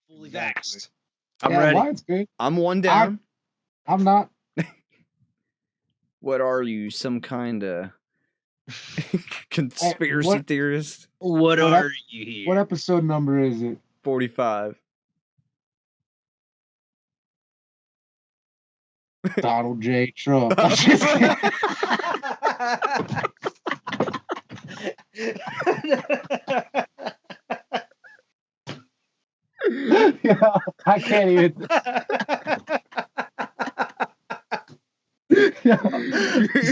Fully vaxxed. I'm ready. Mine's good. I'm one down. I'm not. What are you, some kind of conspiracy theorist? What are you here? What episode number is it? 45. Donald J. Trump. Yeah, I can't even.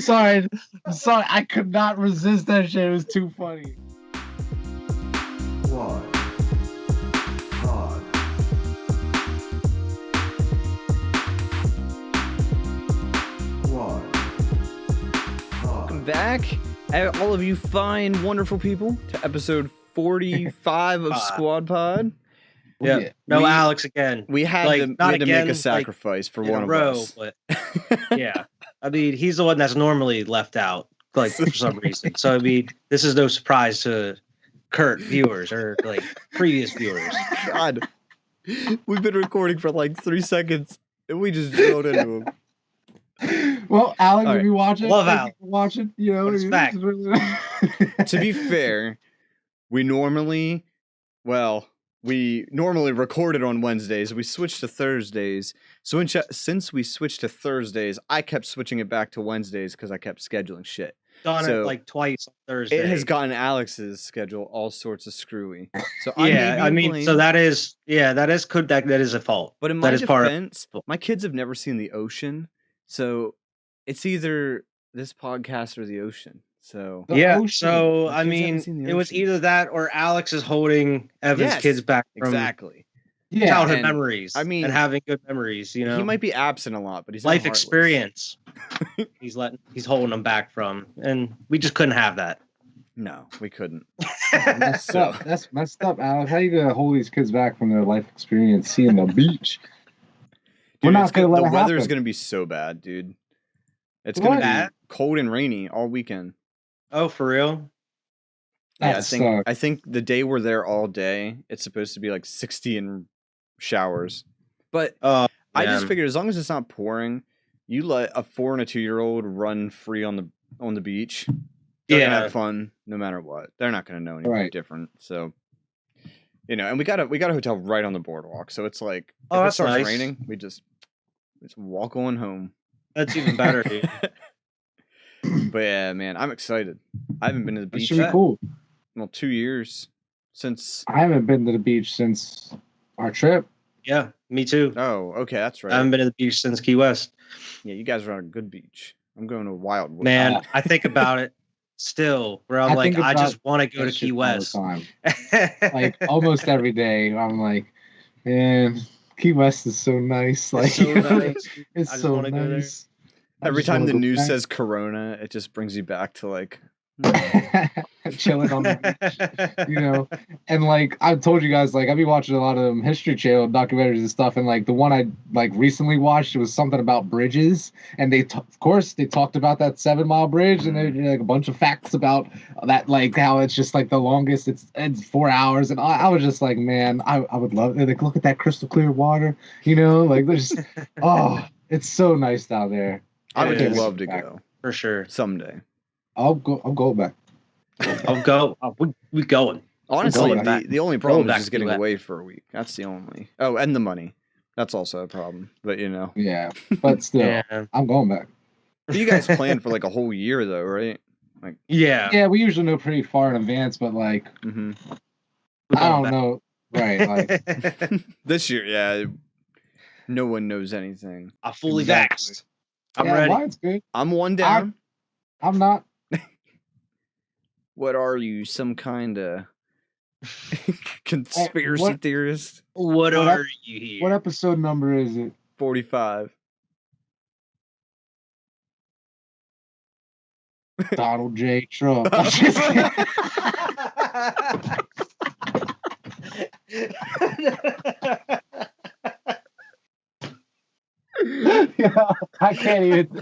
Sorry, I could not resist that shit. It was too funny. Welcome back, all of you fine, wonderful people, to episode 45 of SquadPod. Yeah, no Alex again. We had to make a sacrifice for one of us. But yeah, I mean, he's the one that's normally left out, like for some reason. So I mean, this is no surprise to Kurt viewers or like previous viewers. God, we've been recording for like 3 seconds and we just drilled into him. Well, Alex, if you watch it, love Alex. Watch it. You know, it's back. To be fair, we normally recorded on Wednesdays. We switched to Thursdays. So since we switched to Thursdays, I kept switching it back to Wednesdays because I kept scheduling shit. Done it like twice on Thursday. It has gotten Alex's schedule all sorts of screwy. So so that is a fault. But in my defense, my kids have never seen the ocean, so it's either this podcast or the ocean. So so I mean, it was either that or Alex is holding Evan's kids back from childhood memories. I mean, and having good memories. You know, he might be absent a lot, but he's life experience. he's holding them back from, and we just couldn't have that. No, we couldn't. That's messed up, Alex. How you gonna hold these kids back from their life experience, seeing the beach? Dude, we're not gonna let it happen. The weather's gonna be so bad, dude. It's gonna be cold and rainy all weekend. Oh, for real? Yeah, I think the day we're there all day, it's supposed to be like 60 and showers. But I just figured as long as it's not pouring, you let a 4 and a 2-year-old run free on the beach. They're gonna have fun no matter what. They're not gonna know anything different. So and we got a hotel right on the boardwalk. So it's like if it starts raining, we just walk on home. That's even better, dude. But yeah, man, I'm excited. I haven't been to the beach. That should be cool. Well, 2 years since. I haven't been to the beach since our trip. Yeah, me too. Oh, okay, that's right. I haven't been to the beach since Key West. Yeah, you guys are on a good beach. I'm going to Wildwood. Man, I think about it still. Where I'm like, I just want to go to Key West. Like almost every day, I'm like, man, Key West is so nice. Like, it's so nice. Every time the news says Corona, it just brings you back to like chilling on the beach, And like I've told you guys, like I've been watching a lot of History Channel documentaries and stuff, and like the one I like recently watched, it was something about bridges, and of course they talked about that 7 Mile bridge, and they like a bunch of facts about that, like how it's just like the longest, it's 4 hours, and I was just like, man, I would love it. Like look at that crystal clear water, like there's it's so nice down there. I would love to go for sure someday. I'll go back. I'll go. We going. Honestly, the only problem is just getting away for a week. That's the only. Oh, and the money. That's also a problem. But Yeah, but still, I'm going back. You guys plan for like a whole year though, right? Like. Yeah, we usually know pretty far in advance, but like, I don't know. Right, like this year, no one knows anything. I'm fully vaxxed. I'm ready. Mine's good. I'm one down. I'm not. What are you, some kind of conspiracy theorist? What are you here? What episode number is it? 45. Donald J. Trump. Yeah, I can't even.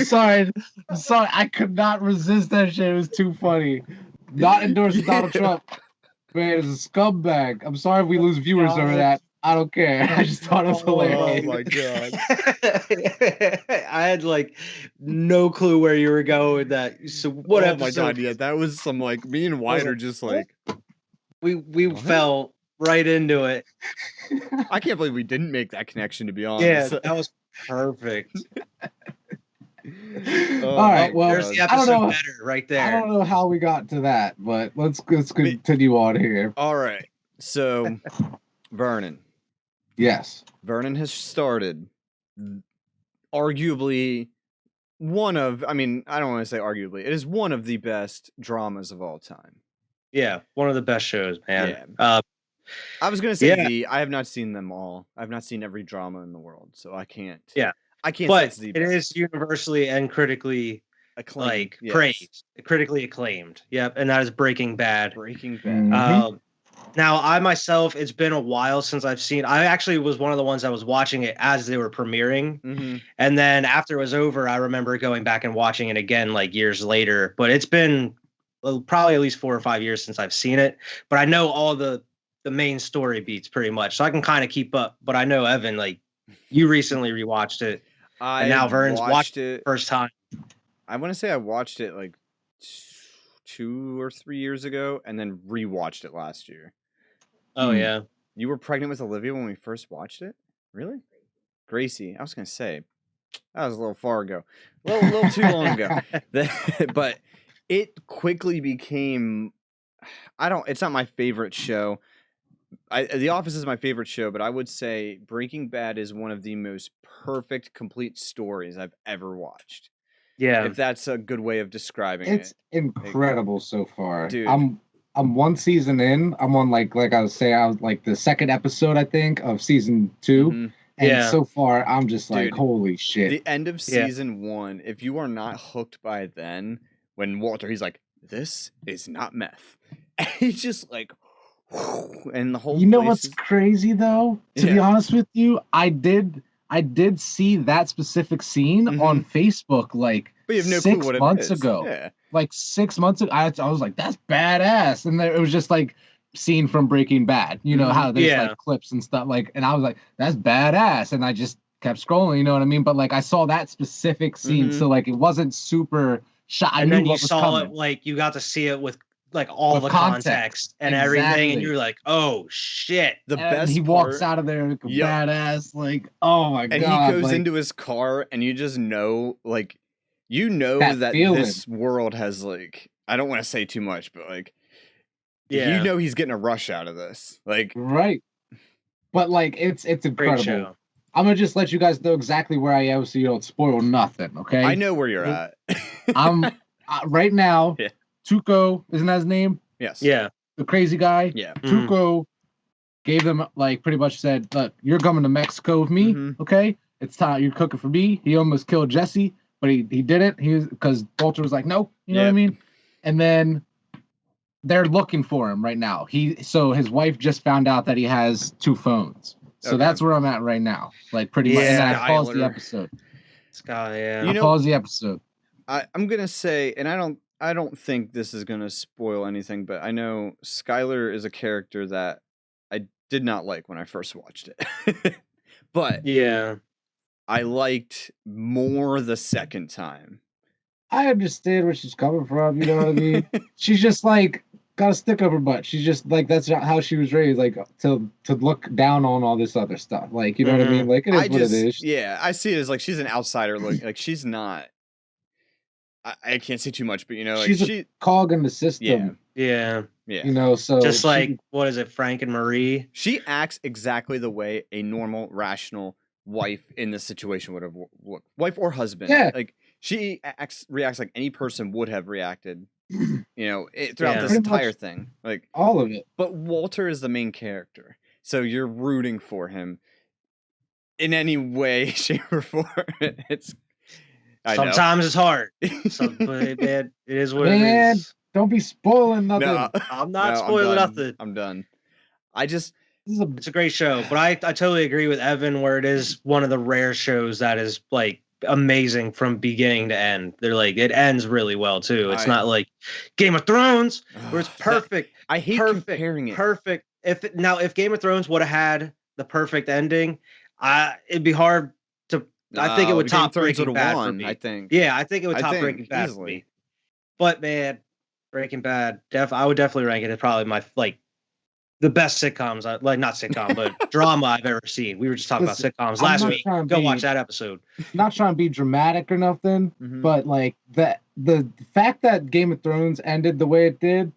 Sorry, I could not resist that shit. It was too funny. Not endorsing Donald Trump. Man, is a scumbag. I'm sorry if we lose viewers over that. I don't care. I just thought it was hilarious. Oh my god. I had like no clue where you were going with that. So what episode? Oh my god, yeah, that was some like me and White are just like we fell right into it. I can't believe we didn't make that connection, to be honest. Yeah, that was perfect. All right, well, there's the episode better right there. I don't know how we got to that, but let's continue on here. All right, so Vernon. Yes, Vernon has started arguably one of, I mean, I don't want to say arguably, it is one of the best dramas of all time. Yeah, one of the best shows, man. Yeah. I was gonna say I have not seen them all. I've not seen every drama in the world, so I can't. Yeah. I can't. But say it is universally and critically acclaimed, praised, critically acclaimed. Yep, and that is Breaking Bad. Breaking Bad. Now, I myself, it's been a while since I've seen. I actually was one of the ones that was watching it as they were premiering, and then after it was over, I remember going back and watching it again like years later. But it's been probably at least 4 or 5 years since I've seen it. But I know all the main story beats pretty much, so I can kind of keep up. But I know Evan, like you recently rewatched it. And now Vern's watched it first time. I want to say I watched it like 2 or 3 years ago and then rewatched it last year. Oh, yeah. You were pregnant with Olivia when we first watched it? Really? Gracie. I was going to say, that was a little far ago. A little too long ago. But it quickly became, it's not my favorite show. The Office is my favorite show, but I would say Breaking Bad is one of the most perfect, complete stories I've ever watched. Yeah, if that's a good way of describing it. It's incredible so far. Dude. I'm one season in. I'm on like I was saying, I was like the second episode, I think, of season 2. And so far, I'm just like, holy shit. The end of season 1, if you are not hooked by then, when Walter, he's like, this is not meth. And he's just like, and the whole what's crazy though, to be honest with you, I did see that specific scene on Facebook like but you have no 6 clue what months it is. ago. Like 6 months ago, I was like, that's badass. And it was just like scene from Breaking Bad, you know how there's like clips and stuff, like, and I was like, that's badass. And I just kept scrolling, you know what I mean? But like I saw that specific scene, so like it wasn't super shot. And then you saw it, like you got to see it with like all the context and everything, and you're like, oh shit. The best he walks out of there like a badass, like, oh my god. And he goes into his car and you just know, like, you know that this world has, like, I don't want to say too much, but like, you know he's getting a rush out of this. Like, right. But like it's incredible. I'm gonna just let you guys know exactly where I am so you don't spoil nothing, okay? I know where you're at. I'm right now. Yeah. Tuco, isn't that his name? Yes. Yeah. The crazy guy. Yeah. Tuco gave them, like, pretty much said, look, you're coming to Mexico with me, okay? It's time. You're cooking for me. He almost killed Jesse, but he didn't. Because Walter was like, no, you know what I mean? And then they're looking for him right now. So his wife just found out that he has 2 phones. So that's where I'm at right now. Like, pretty much. And I paused the episode. I paused the episode. I'm going to say, and I don't think this is going to spoil anything, but I know Skylar is a character that I did not like when I first watched it. But I liked more the second time. I understand where she's coming from, you know what I mean? She's just like got a stick up her butt. She's just like, that's not how she was raised, like to look down on all this other stuff. Like, you know what I mean? Like, it is what it is. Yeah, I see it as like she's an outsider. Like she's not. I can't say too much, but you know, like, she's a cog in the system. Yeah. You know, so just like what is it, Frank and Marie? She acts exactly the way a normal, rational wife in this situation would have looked. Wife or husband. Yeah. Like she reacts like any person would have reacted. You know, throughout this entire thing, like all of it. But Walter is the main character, so you're rooting for him in any way, shape, or form. Sometimes it's hard. But it is what it is. Don't be spoiling nothing. No, I'm not spoiling nothing. I'm done. It's a great show, but I totally agree with Evan where it is one of the rare shows that is like amazing from beginning to end. They're like, it ends really well too. It's not like Game of Thrones where it's perfect. I hate comparing it. Perfect. If Game of Thrones would have had the perfect ending, it'd be hard to. I think it would top Breaking Bad for me. I think. Yeah, I think it would top Breaking Bad for me. But man, Breaking Bad, I would definitely rank it as probably my the best sitcoms, not sitcom, but drama I've ever seen. We were just talking about sitcoms last week. Go watch that episode. Not trying to be dramatic or nothing, but like the fact that Game of Thrones ended the way it did,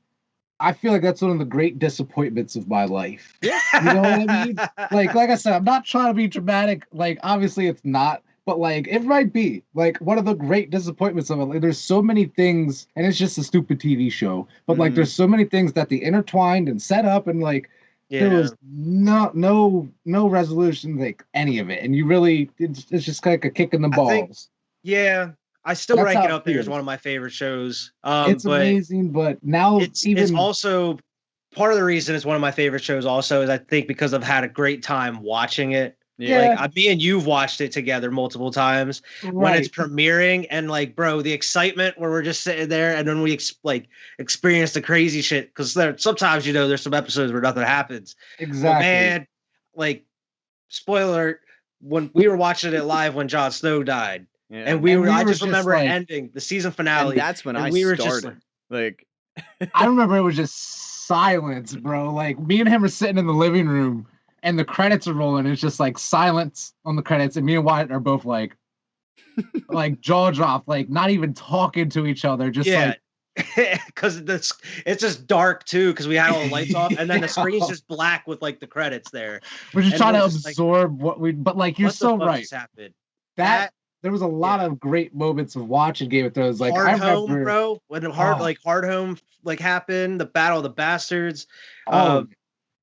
I feel like that's one of the great disappointments of my life. Yeah. You know what I mean? Like I said, I'm not trying to be dramatic. Like, obviously it's not, but like it might be like one of the great disappointments of it. Like, there's so many things, and it's just a stupid TV show, but like there's so many things that they intertwined and set up, and like there was no resolution, like any of it. And you really, it's just like a kick in the balls. I still rank it up there as one of my favorite shows. It's amazing, but now it's also part of the reason it's one of my favorite shows also is I think because I've had a great time watching it. Yeah. Like me and you've watched it together multiple times when it's premiering, and like, bro, the excitement where we're just sitting there, and then we experience the crazy shit, because sometimes there's some episodes where nothing happens. Exactly. But man, like, spoiler alert, when we were watching it live when Jon Snow died, and I just remember it ending the season finale. And that's when I started. I remember it was just silence, bro. Like, me and him are sitting in the living room, and the credits are rolling. It's just like silence on the credits, and me and Wyatt are both like jaw dropped, like not even talking to each other, just like, because it's just dark too, because we had all the lights off, and then the screen's just black with like the credits there. We're just trying to absorb but like, you're so right. That there was a lot of great moments of watching Game of Thrones. Like, Hard Home, bro. When Hard Home happened, the Battle of the Bastards.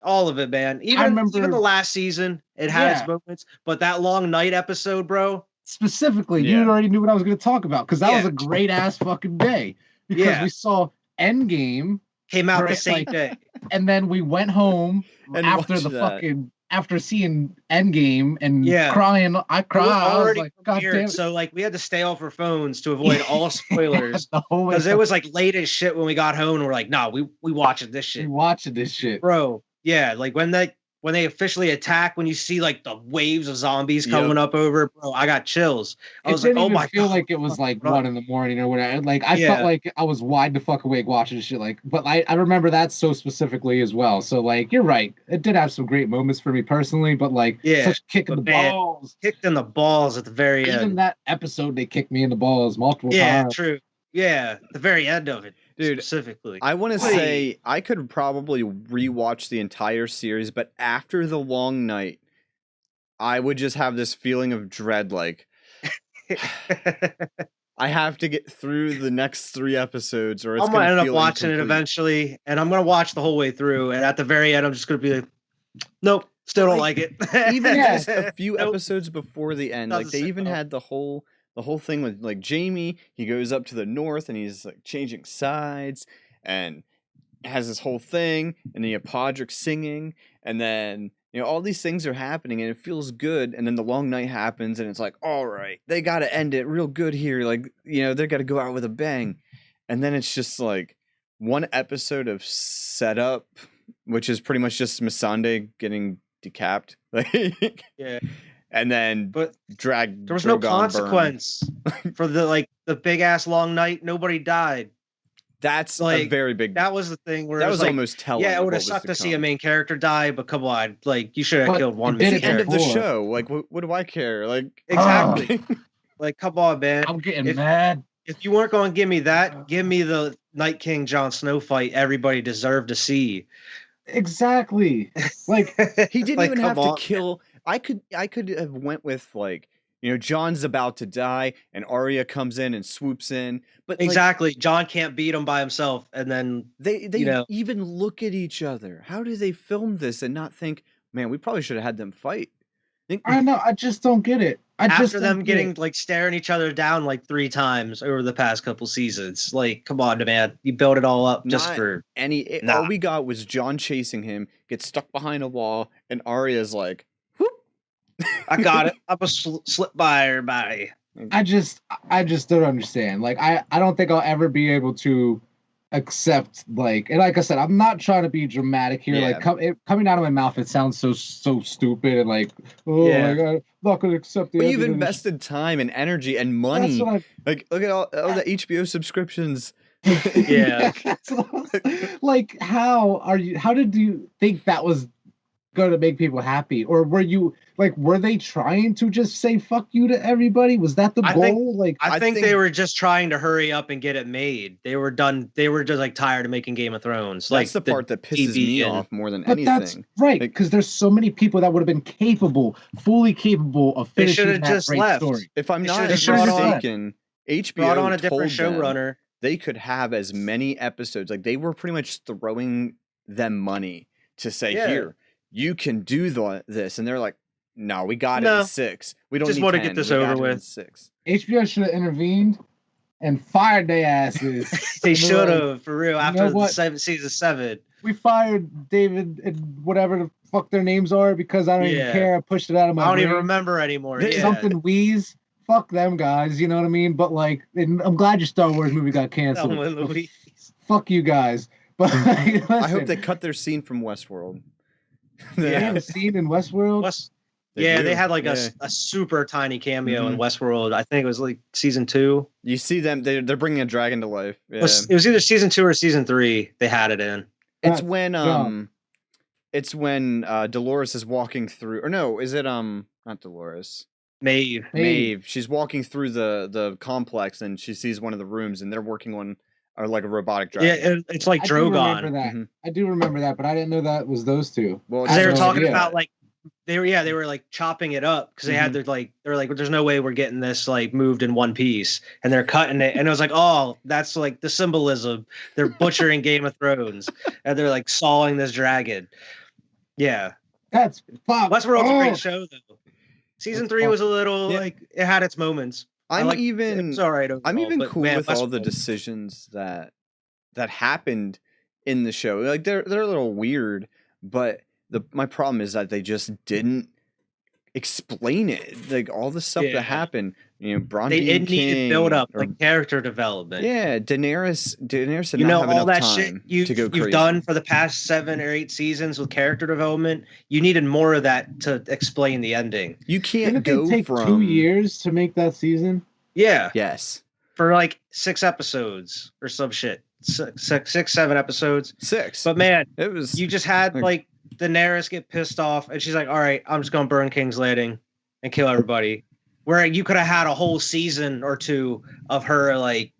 All of it, man. Even the last season, it had its moments. But that Long Night episode, bro. Specifically, you already knew what I was going to talk about, because that was a great ass fucking day. Because we saw Endgame came out the same day, and then we went home after seeing Endgame and crying. I cried. I was like, God damn it. So like, we had to stay off our phones to avoid all spoilers, because it was like late as shit when we got home, and we're like, nah, we watching this shit. We watching this shit, bro. Yeah, like when they officially attack, when you see like the waves of zombies coming up over, bro, I got chills. I was like, oh my god. I feel like it was like 1 a.m. or whatever. Like, I felt like I was wide the fuck awake watching shit. Like, but I remember that so specifically as well. So like, you're right. It did have some great moments for me personally, but like, such kick in the balls. Kicked in the balls at the very end. Even that episode, they kicked me in the balls multiple times. Yeah, true. Yeah, the very end of it. Dude, specifically, I want to say I could probably rewatch the entire series, but after the Long Night, I would just have this feeling of dread, like I have to get through the next 3 episodes, or it's I'm gonna end up watching it eventually, and I'm gonna watch the whole way through, and at the very end, I'm just gonna be like, nope, still don't like it. Even just a few episodes before the end, like they even had the whole thing with like Jamie, he goes up to the north and he's like changing sides and has this whole thing, and then you have Podrick singing, and then all these things are happening and it feels good, and then the Long Night happens and it's like, all right, they got to end it real good here, like they got to go out with a bang, and then it's just like one episode of setup, which is pretty much just Missandei getting decapped, like and then there was no consequence for the big ass Long Night. Nobody died. That's like a very big. That was the thing where that was almost telling. Yeah, it would have sucked to see a main character die, but come on, like, you should have killed one. It's the end of the show. Like, what do I care? Like, exactly. Like, come on, man. I'm getting mad. If you weren't going to give me that, give me the Night King Jon Snow fight everybody deserved to see. Exactly. Like, he didn't even have to kill. I could have went with like, Jon's about to die and Arya comes in and swoops in, but exactly, Jon can't beat him by himself, and then they even look at each other. How do they film this and not think, man, we probably should have had them fight? I know, I just don't get it. After them getting staring each other down 3 times over the past couple seasons, like, come on, man, you build it all up just for all we got was Jon chasing him, gets stuck behind a wall, and Arya's like, I got it. I'm a slip by everybody. I just don't understand. Like, I don't think I'll ever be able to accept, like, and like I said, I'm not trying to be dramatic here. Yeah. Like, coming out of my mouth, it sounds so stupid and like, oh my God, I'm not gonna accept the. But you've invested time and energy and money. Like, look at all the HBO subscriptions. Yeah. Like, how did you think that was going to make people happy? Or were they trying to just say fuck you to everybody? Was that the goal? I think they were just trying to hurry up and get it made. They were done. They were just like tired of making Game of Thrones. That's the part that pisses me off more than anything. That's right, because there's so many people that would have been fully capable of finishing that great story. If I'm not mistaken, HBO brought on a different showrunner. They could have as many episodes. Like, they were pretty much throwing them money to say, here, you can do this. And they're like, no, we got it in 6. We don't just want to get this over with. 6. HBO should have intervened and fired their asses. They should have, for real, after season 7. We fired David and whatever the fuck their names are because I don't even care. I pushed it out of my brain. I don't even remember anymore. Something Wheeze. Fuck them guys, you know what I mean? But like, I'm glad your Star Wars movie got canceled. Fuck you guys. But like, I hope they cut their scene from Westworld. They have a scene in Westworld. They had like a super tiny cameo in Westworld. I think it was like season 2. You see them; they're bringing a dragon to life. Yeah. It was either season 2 or season 3. They had it in. It's when Dolores is walking through, or no, is it not Dolores? Maeve. She's walking through the complex and she sees one of the rooms and they're working on like a robotic dragon. Yeah, it's like Drogon. I do remember that, but I didn't know that was those two. Well, they were talking about like they were like chopping it up because they had their like there's no way we're getting this like moved in one piece, and they're cutting it, and it was like, oh, that's like the symbolism. They're butchering Game of Thrones and they're like sawing this dragon. Yeah, that's fuck. Westworld's a great show though. Season 3 was a little like it had its moments. I'm even cool with all the Westworld. Decisions that happened in the show. Like they're a little weird, but my problem is that they just didn't explain it. Like all the stuff that happened, Bronte it King, needed build up, like character development. Yeah, Daenerys did not have all that enough shit time you've done for the past 7 or 8 seasons with character development. You needed more of that to explain the ending. You can't Didn't they take 2 years to make that season? Yeah. Yes. For like 6 episodes or some shit. 6-7 episodes. 6. But man, it was. You just had like Daenerys get pissed off, and she's like, "All right, I'm just gonna burn King's Landing and kill everybody." Where you could have had a whole season or 2 of her like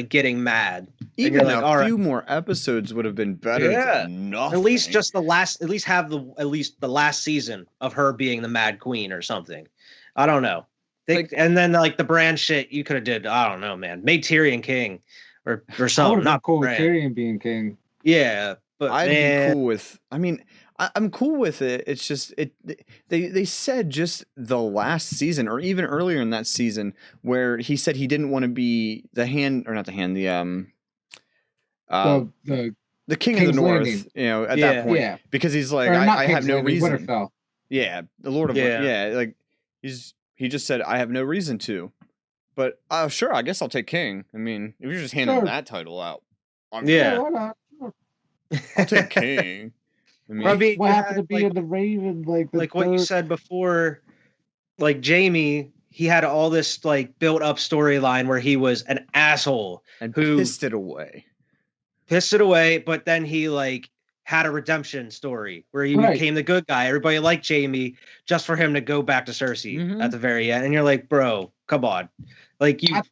getting mad. Even a few more episodes would have been better. Yeah, than nothing. At least just the last. At least have the last season of her being the Mad Queen or something. I don't know. And then like the Bran shit, you could have did. I don't know, man. Made Tyrion king or something. Not cool Bran. with Tyrion being king. Yeah, but I'd be cool with. I mean, I'm cool with it. It's just They said just the last season, or even earlier in that season, where he said he didn't want to be the hand, or not the hand, the king of the North. Landing. At that point, because he's like, I have no reason. Winterfell. Yeah, the Lord of like he just said I have no reason to, but sure, I guess I'll take king. I mean, if you're just handing that title out, why not? I'll take king. I mean, what happened to be in the Raven? Like what you said before, like Jamie, he had all this like built up storyline where he was an asshole and who pissed it away. But then he like had a redemption story where he became the good guy. Everybody liked Jamie just for him to go back to Cersei at the very end. And you're like, bro, come on. Like it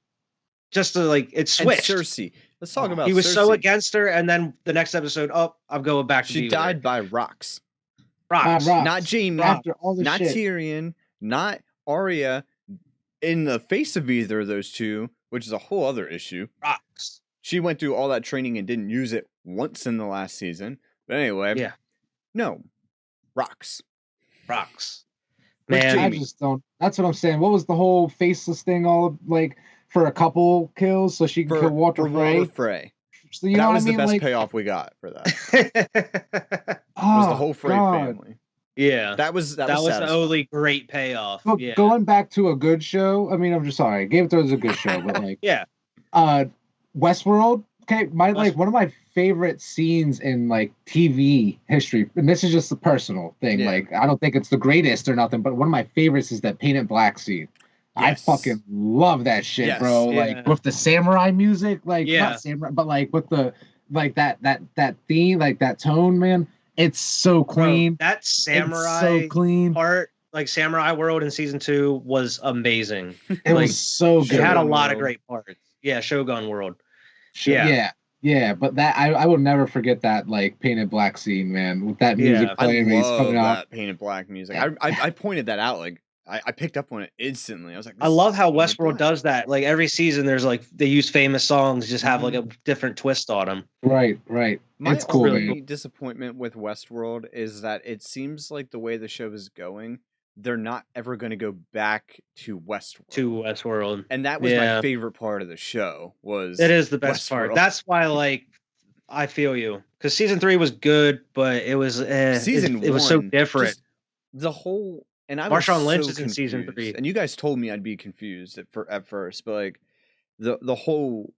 switched. And Cersei. Let's talk about He was Cersei. so against her, and then the next episode, I'm going back to She died by rocks. Rocks. Not Jamie. After all this not shit. Tyrion. Not Arya. In the face of either of those two, which is a whole other issue. Rocks. She went through all that training and didn't use it once in the last season. But anyway. Yeah. No. Rocks. Man. I just don't. That's what I'm saying. What was the whole faceless thing all like? For a couple kills, so she could kill Walter Frey. So you know that was what I mean? The best payoff we got for that. Was the whole Frey family. Yeah, that was the only great payoff. Look, yeah. Going back to a good show. I mean, I'm just sorry. Game of Thrones is a good show, but like, yeah, Westworld. Okay, like one of my favorite scenes in like TV history, and this is just a personal thing. Yeah. Like, I don't think it's the greatest or nothing, but one of my favorites is that Painted Black scene. Yes. I fucking love that shit, bro. Yeah. Like with the samurai music, like not samurai, but like with the like that theme, like that tone, man. It's so clean. Bro, that samurai so clean part, like Samurai World in season 2, was amazing. It was so good. It had a lot of great parts. Yeah, Shogun World. Yeah, but that I will never forget that like Painted Black scene, man. With that music playing, I love that Painted Black music. I pointed that out, like I picked up on it instantly. I was like, I love how Westworld does that. Like every season, there's like they use famous songs, just have like a different twist on them. Right. My only disappointment with Westworld is that it seems like the way the show is going, they're not ever going to go back to Westworld. And that was my favorite part of the show. It is the best part. That's why, like, I feel you, because season 3 was good, but it was it was so different. The whole. And I Marshawn Lynch is in season 3, and you guys told me I'd be confused at first, but like the whole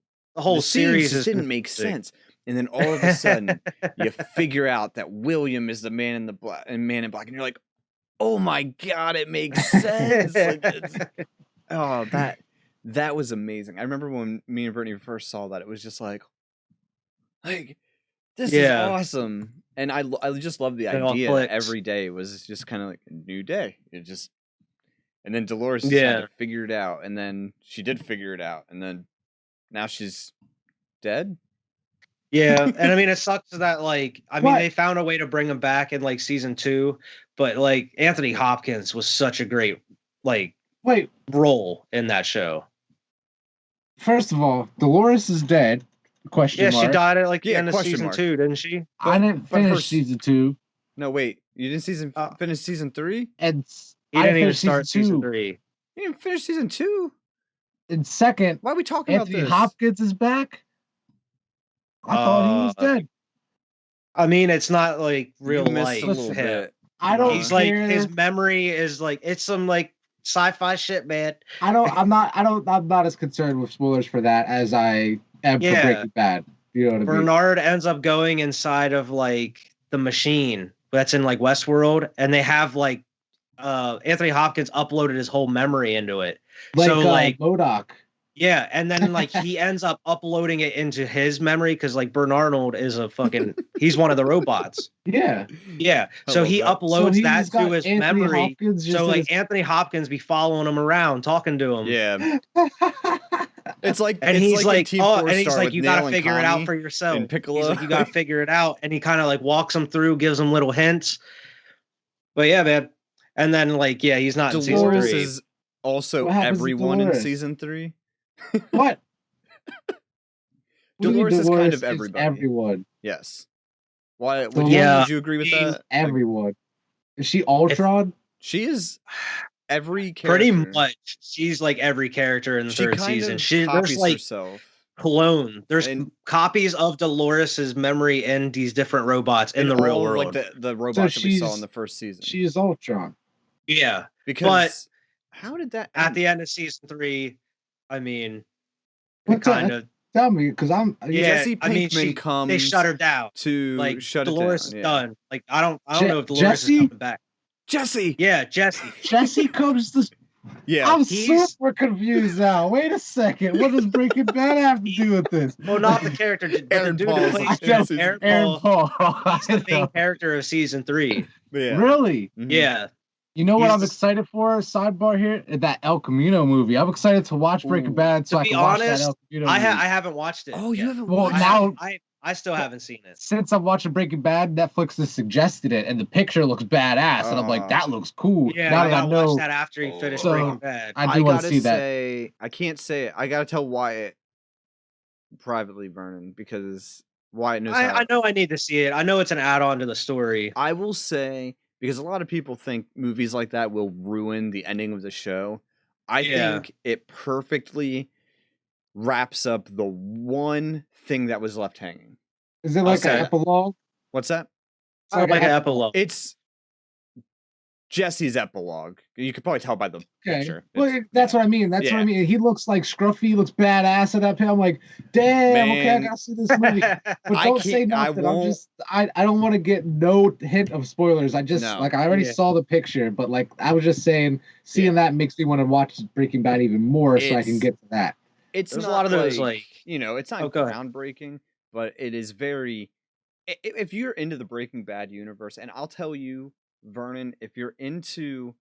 series just didn't make sense. And then all of a sudden, you figure out that William is the man in black, and you're like, "Oh my god, it makes sense!" That was amazing. I remember when me and Brittany first saw that, it was just like this is awesome. And I just love the idea that every day was just kind of like a new day. And then Dolores had to figure it out, and then she did figure it out, and then now she's dead. Yeah, and I mean it sucks that like they found a way to bring him back in like season 2, but like Anthony Hopkins was such a great role in that show. First of all, Dolores is dead. Question mark. She died at like the end of season 2, didn't she? I didn't finish season 2. No, wait. You didn't finish season 3? And you didn't even start season 3. You didn't finish season 2? And second, why are we talking about this? Anthony Hopkins is back? I thought he was dead. I mean, it's not like real life. I don't He's like, his memory is like, it's some like sci-fi shit, man. I'm not as concerned with spoilers for that as I am for Breaking Bad. You know what I mean? Bernard ends up going inside of like the machine that's in like Westworld, and they have like Anthony Hopkins uploaded his whole memory into it. Like MODOK. Yeah, and then like he ends up uploading it into his memory because like Bernard is he's one of the robots. Yeah. So he uploads that to his memory. So like Anthony Hopkins be following him around, talking to him. Yeah. It's like, and he's like, you gotta figure it out for yourself. And Piccolo. He's like, you gotta figure it out, and he kind of like walks him through, gives him little hints. But yeah, man. And then like he's not in season 3. Is also everyone in season 3. What? Dolores is kind of everybody. Everyone. Yes. Why? Would you agree with that? Everyone. Is she Ultron? She is every character. Pretty much. She's like every character in the third season. There's like clone. There's copies of Dolores's memory in these different robots in the real world. Like the robots that we saw in the first season. She is Ultron. Yeah. Because how did that end? At the end of season 3? I mean, tell me, because Jesse Pinkman comes. They shut her down to like shut Dolores it down. is done. Like I don't know if Dolores is coming back. Jesse. Yeah, Jesse. Jesse comes to. Yeah, I'm super confused now. Wait a second. What does Breaking Bad have to do with this? Well, not the character. Aaron Paul. Aaron Paul. He's the main character of season 3. Yeah. Really? Mm-hmm. Yeah. You know what I'm excited for? Sidebar here, that El Camino movie. I'm excited to watch Breaking Bad so I can watch that El Camino movie. I haven't watched it. Oh, you haven't watched it? Now I still haven't seen it. Since I'm watching Breaking Bad, Netflix has suggested it, and the picture looks badass, and I'm like, that looks cool. Yeah, I gotta watch that after you finish Breaking Bad. I do want to see that. I can't say it. I gotta tell Wyatt privately, Vernon, because Wyatt knows. I know I need to see it. I know it's an add-on to the story. I will say, because a lot of people think movies like that will ruin the ending of the show. I think it perfectly wraps up the one thing that was left hanging. Is it like an epilogue? What's that? It's like an epilogue. It's Jesse's epilogue. You could probably tell by the picture. Well, that's what I mean. That's what I mean. He looks like scruffy, looks badass at that point. I'm like, damn, Man, okay, I gotta see this movie. But don't say nothing. I don't want to get no hint of spoilers. I already saw the picture, but like I was just saying, seeing that makes me want to watch Breaking Bad even more so I can get to that. There's a lot of those it's not groundbreaking, but it is very. If you're into the Breaking Bad universe, and I'll tell you, Vernon, if you're into,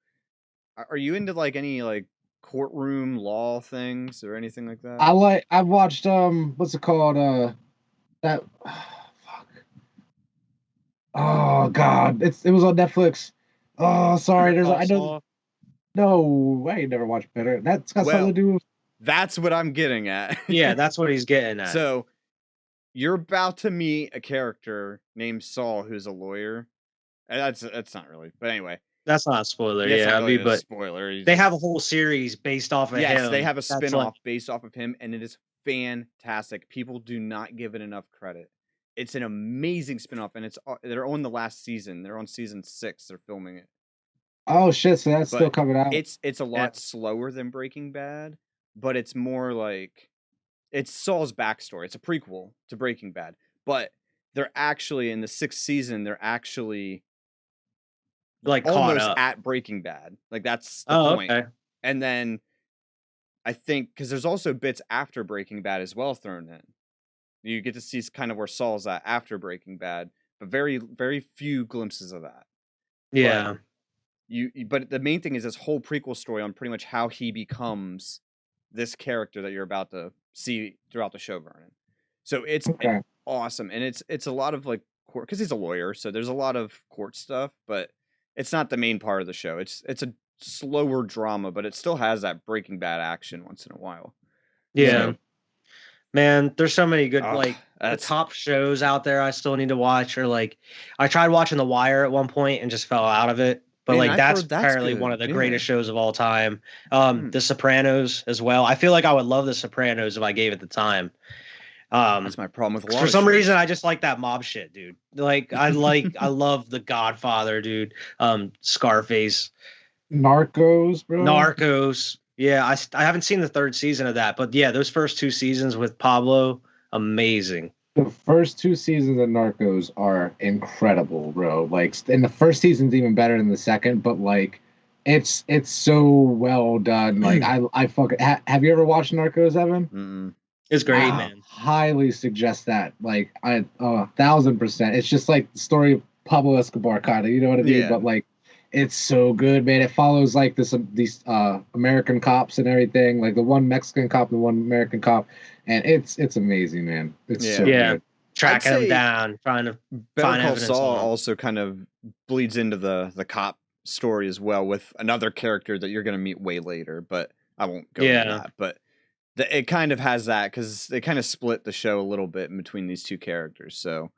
are you into like any like courtroom law things or anything like that? I've watched what's it called that fuck. Oh god, it was on Netflix. Oh sorry, I ain't never watched better. That's got something to do with. That's what I'm getting at. Yeah, that's what he's getting at. So you're about to meet a character named Saul who's a lawyer. That's not really, but anyway. That's not a spoiler. But spoiler. They have a whole series based off of him. Yes, they have a spinoff based off of him, and it is fantastic. People do not give it enough credit. It's an amazing spinoff, and they're on the last season. They're on season 6. They're filming it. Oh shit! So that's still coming out. It's a lot slower than Breaking Bad, but it's more like it's Saul's backstory. It's a prequel to Breaking Bad, but they're actually in the 6th season. They're actually like almost caught up at Breaking Bad. Like that's the point. Okay. And then I think because there's also bits after Breaking Bad as well thrown in. You get to see kind of where Saul's at after Breaking Bad, but very, very few glimpses of that. Yeah. But the main thing is this whole prequel story on pretty much how he becomes this character that you're about to see throughout the show, Vernon. So it's awesome, and it's a lot of like court because he's a lawyer, so there's a lot of court stuff, but it's not the main part of the show. It's a slower drama, but it still has that Breaking Bad action once in a while. Yeah. So, man, there's so many good the top shows out there I still need to watch. Or like I tried watching The Wire at one point and just fell out of it. But man, that's apparently one of the greatest shows of all time. The Sopranos as well. I feel like I would love The Sopranos if I gave it the time. That's my problem with a lot for some reason I just like that mob shit, dude. Like I love The Godfather, dude. Scarface, Narcos, bro. Narcos. Yeah, I haven't seen the 3rd season of that, but yeah, those first 2 seasons with Pablo, amazing. The first 2 seasons of Narcos are incredible, bro. Like, and the first season's even better than the second, but like, it's so well done. Like, I fucking have you ever watched Narcos, Evan? Mm-mm. It's great, man. Highly suggest that. Like, 1000%. It's just like the story of Pablo Escobar, kind of. You know what I mean? Yeah. But like, it's so good, man. It follows like these American cops and everything, like the one Mexican cop and the one American cop, and it's amazing, man. It's so good. Tracking them down, trying to find evidence. Better Call Saul also kind of bleeds into the cop story as well with another character that you're going to meet way later, but I won't go into that. But it kind of has that because they kind of split the show a little bit in between these 2 characters. So,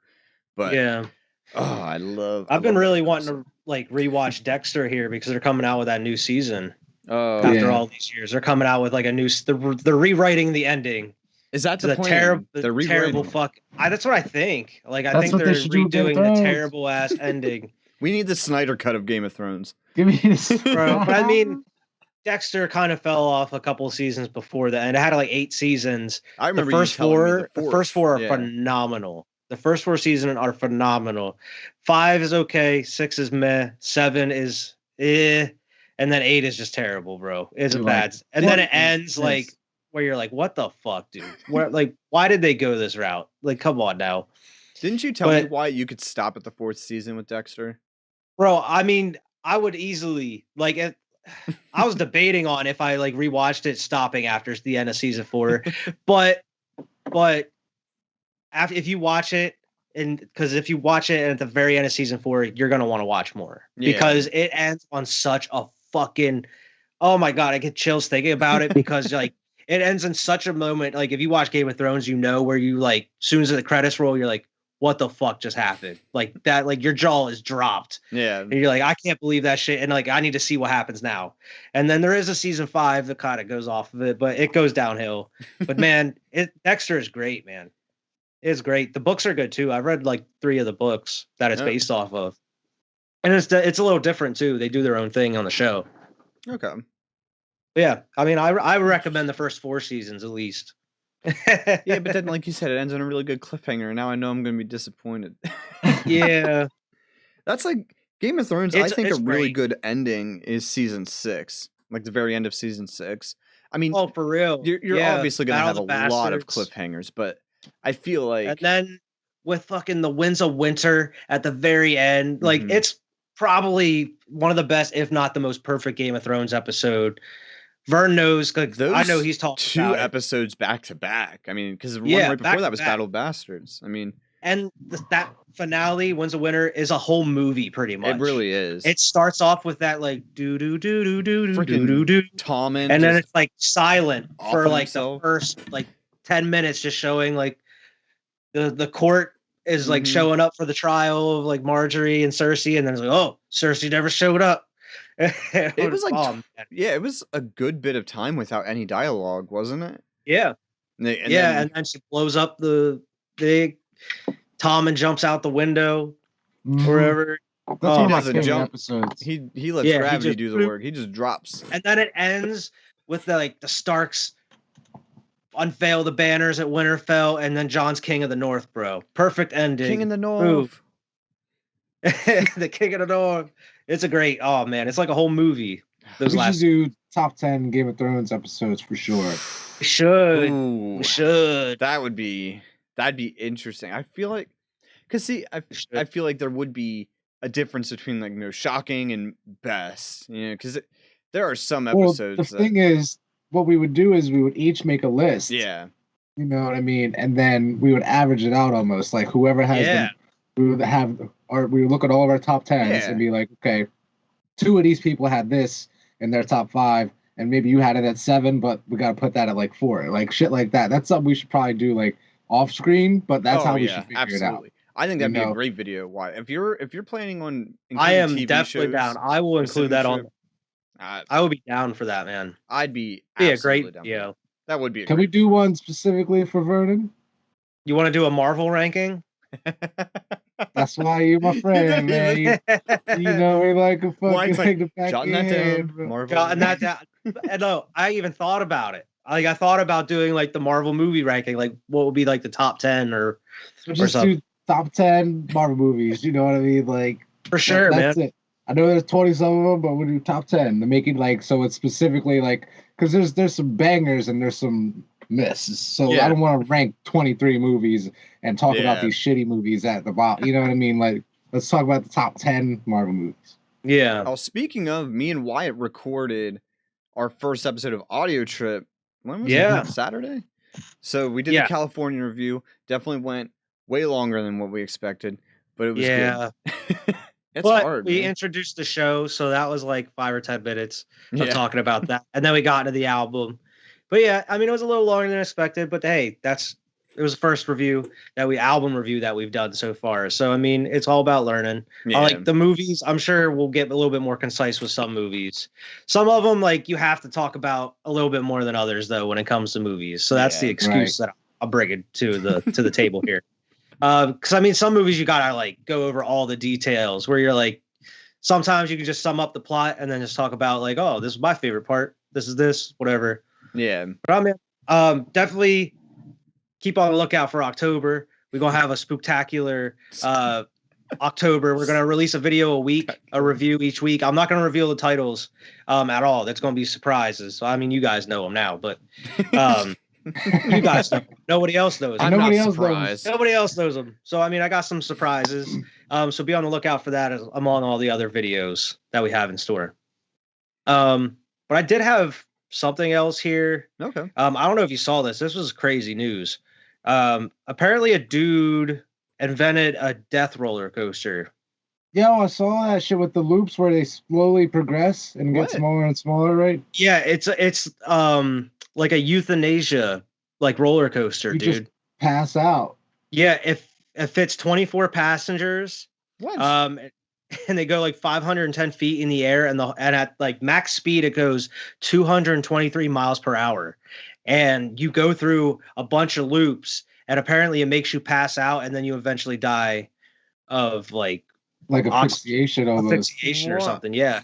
but yeah. Oh, I've been really wanting to like rewatch Dexter here because they're coming out with that new season. Oh, after all these years, they're coming out with like a new. They're rewriting the ending. Is that the terrible fuck? That's what I think. Like I think they're redoing the terrible ass ending. We need the Snyder cut of Game of Thrones. Give me this, bro. But I mean, Dexter kind of fell off a couple of seasons before that, and it had like 8 seasons. I remember the first 4 are phenomenal. The first 4 seasons are phenomenal. 5 is okay. 6 is meh. 7 is and then 8 is just terrible, bro. It's a bad. And then it ends like where you're like, what the fuck, dude? Why did they go this route? Like, come on now. Didn't you tell me why you could stop at the 4th season with Dexter? Bro, I mean, I would easily I was debating on if I like rewatched it stopping after the end of season 4, but if you watch it, because if you watch it at the very end of season 4, you're gonna want to watch more because it ends on such a fucking, oh my god, I get chills thinking about it because like it ends in such a moment. Like if you watch Game of Thrones, you know where you like as soon as the credits roll, you're like, what the fuck just happened? Like that, like your jaw is dropped. Yeah, and you're like, I can't believe that shit, and like I need to see what happens now. And then there is a season 5 that kind of goes off of it, but it goes downhill. But man, Dexter is great, man. It's great. The books are good too. I've read like 3 of the books that it's based off of. And it's a little different too. They do their own thing on the show. Okay. But yeah, I mean, I recommend the first 4 seasons at least. Yeah, but then, like you said, it ends on a really good cliffhanger. And now I know I'm going to be disappointed. Yeah, that's like Game of Thrones. I think a really good ending is season 6, like the very end of season 6. I mean, oh, for real, you're obviously going to have a lot of cliffhangers, but I feel like, and then with fucking the Winds of Winter at the very end, like it's probably one of the best, if not the most perfect Game of Thrones episode. Vern knows, like, I know he's talking 2 episodes back to back. I mean, because one right before that was Battle of Bastards. I mean, and that finale, Winds of Winter, is a whole movie pretty much. It really is. It starts off with that like do do do do do do do do Tommen, and then it's like silent for like the first like 10 minutes, just showing like the court is like showing up for the trial of like Marjorie and Cersei, and then it's like, oh, Cersei never showed up. It was like, it was a good bit of time without any dialogue, wasn't it? Yeah. And then she blows up the big Tommen jumps out the window wherever. That's one of my favorite episodes. He lets gravity do the work. He just drops. And then it ends with the Starks unveil the banners at Winterfell, and then Jon's King of the North, bro. Perfect ending. King of the North. The King of the North. It's a great, oh man, it's like a whole movie. We should do top 10 Game of Thrones episodes for sure. We should. Ooh, we should. That'd be interesting. I feel like, because see, I feel like there would be a difference between like shocking and best, because there are some episodes. The thing is, what we would do is we would each make a list. Yeah. You know what I mean? And then we would average it out almost. Like whoever has them, we would look at all of our top 10s and be like, okay, 2 of these people had this in their top 5, and maybe you had it at 7, but we got to put that at like 4. Like shit like that. That's something we should probably do like off screen, but that's how we should figure it out. I think that'd be a great video. Why? If you're planning on I am TV definitely shows, down. I will include that on. I would be down for that, man. I'd be a great video. That would be. Can we do one specifically for Vernon? You want to do a Marvel ranking? That's why you're my friend, man. You know me like a fucking jotting that down. Marvel. Jotting that down. No, I even thought about it. Like I thought about doing like the Marvel movie ranking, like what would be like the top 10 or something. Do top 10 Marvel movies. You know what I mean? Like for sure, that's man. It. I know there's 20 some of them, but we'll do top 10 to make it like so it's specifically like because there's some bangers and there's some misses. So I don't want to rank 23 movies and talk about these shitty movies at the bottom. You know what I mean? Like let's talk about the top 10 Marvel movies. Yeah. Oh, speaking of, me and Wyatt recorded our first episode of Audio Trip. When was it? Saturday? So we did the California review. Definitely went way longer than what we expected, but it was good. It's hard. We introduced the show, so that was like 5 or 10 minutes of talking about that. And then we got into the album. But yeah, I mean, it was a little longer than expected, but hey, it was the first album review that we've done so far. So, I mean, it's all about learning. Yeah. Like the movies, I'm sure we'll get a little bit more concise with some movies. Some of them, like, you have to talk about a little bit more than others, though, when it comes to movies. So that's the excuse that I'll bring it to the table here. Because, I mean, some movies you got to, like, go over all the details where you're, like, sometimes you can just sum up the plot and then just talk about, like, oh, this is my favorite part. This is this, whatever. Yeah. But, I mean, definitely keep on the lookout for October. We're going to have a spooktacular October. We're going to release a video a week, a review each week. I'm not going to reveal the titles at all. That's going to be surprises. So, I mean, you guys know them now, but you guys know. Nobody else knows them. Nobody else surprised. Nobody else knows them. So, I mean, I got some surprises. So be on the lookout for that among all the other videos that we have in store. But I did have something else here. Okay. I don't know if you saw this. This was crazy news. Apparently a dude invented a death roller coaster. Yeah, I saw that shit with the loops where they slowly progress and get smaller and smaller, right? Yeah, it's like a euthanasia like roller coaster, dude. Just pass out. Yeah, if it fits 24 passengers. What? And they go like 510 feet in the air, and at like max speed it goes 223 miles per hour, and you go through a bunch of loops, and apparently it makes you pass out, and then you eventually die of like Like asphyxiation almost. Asphyxiation or something, yeah.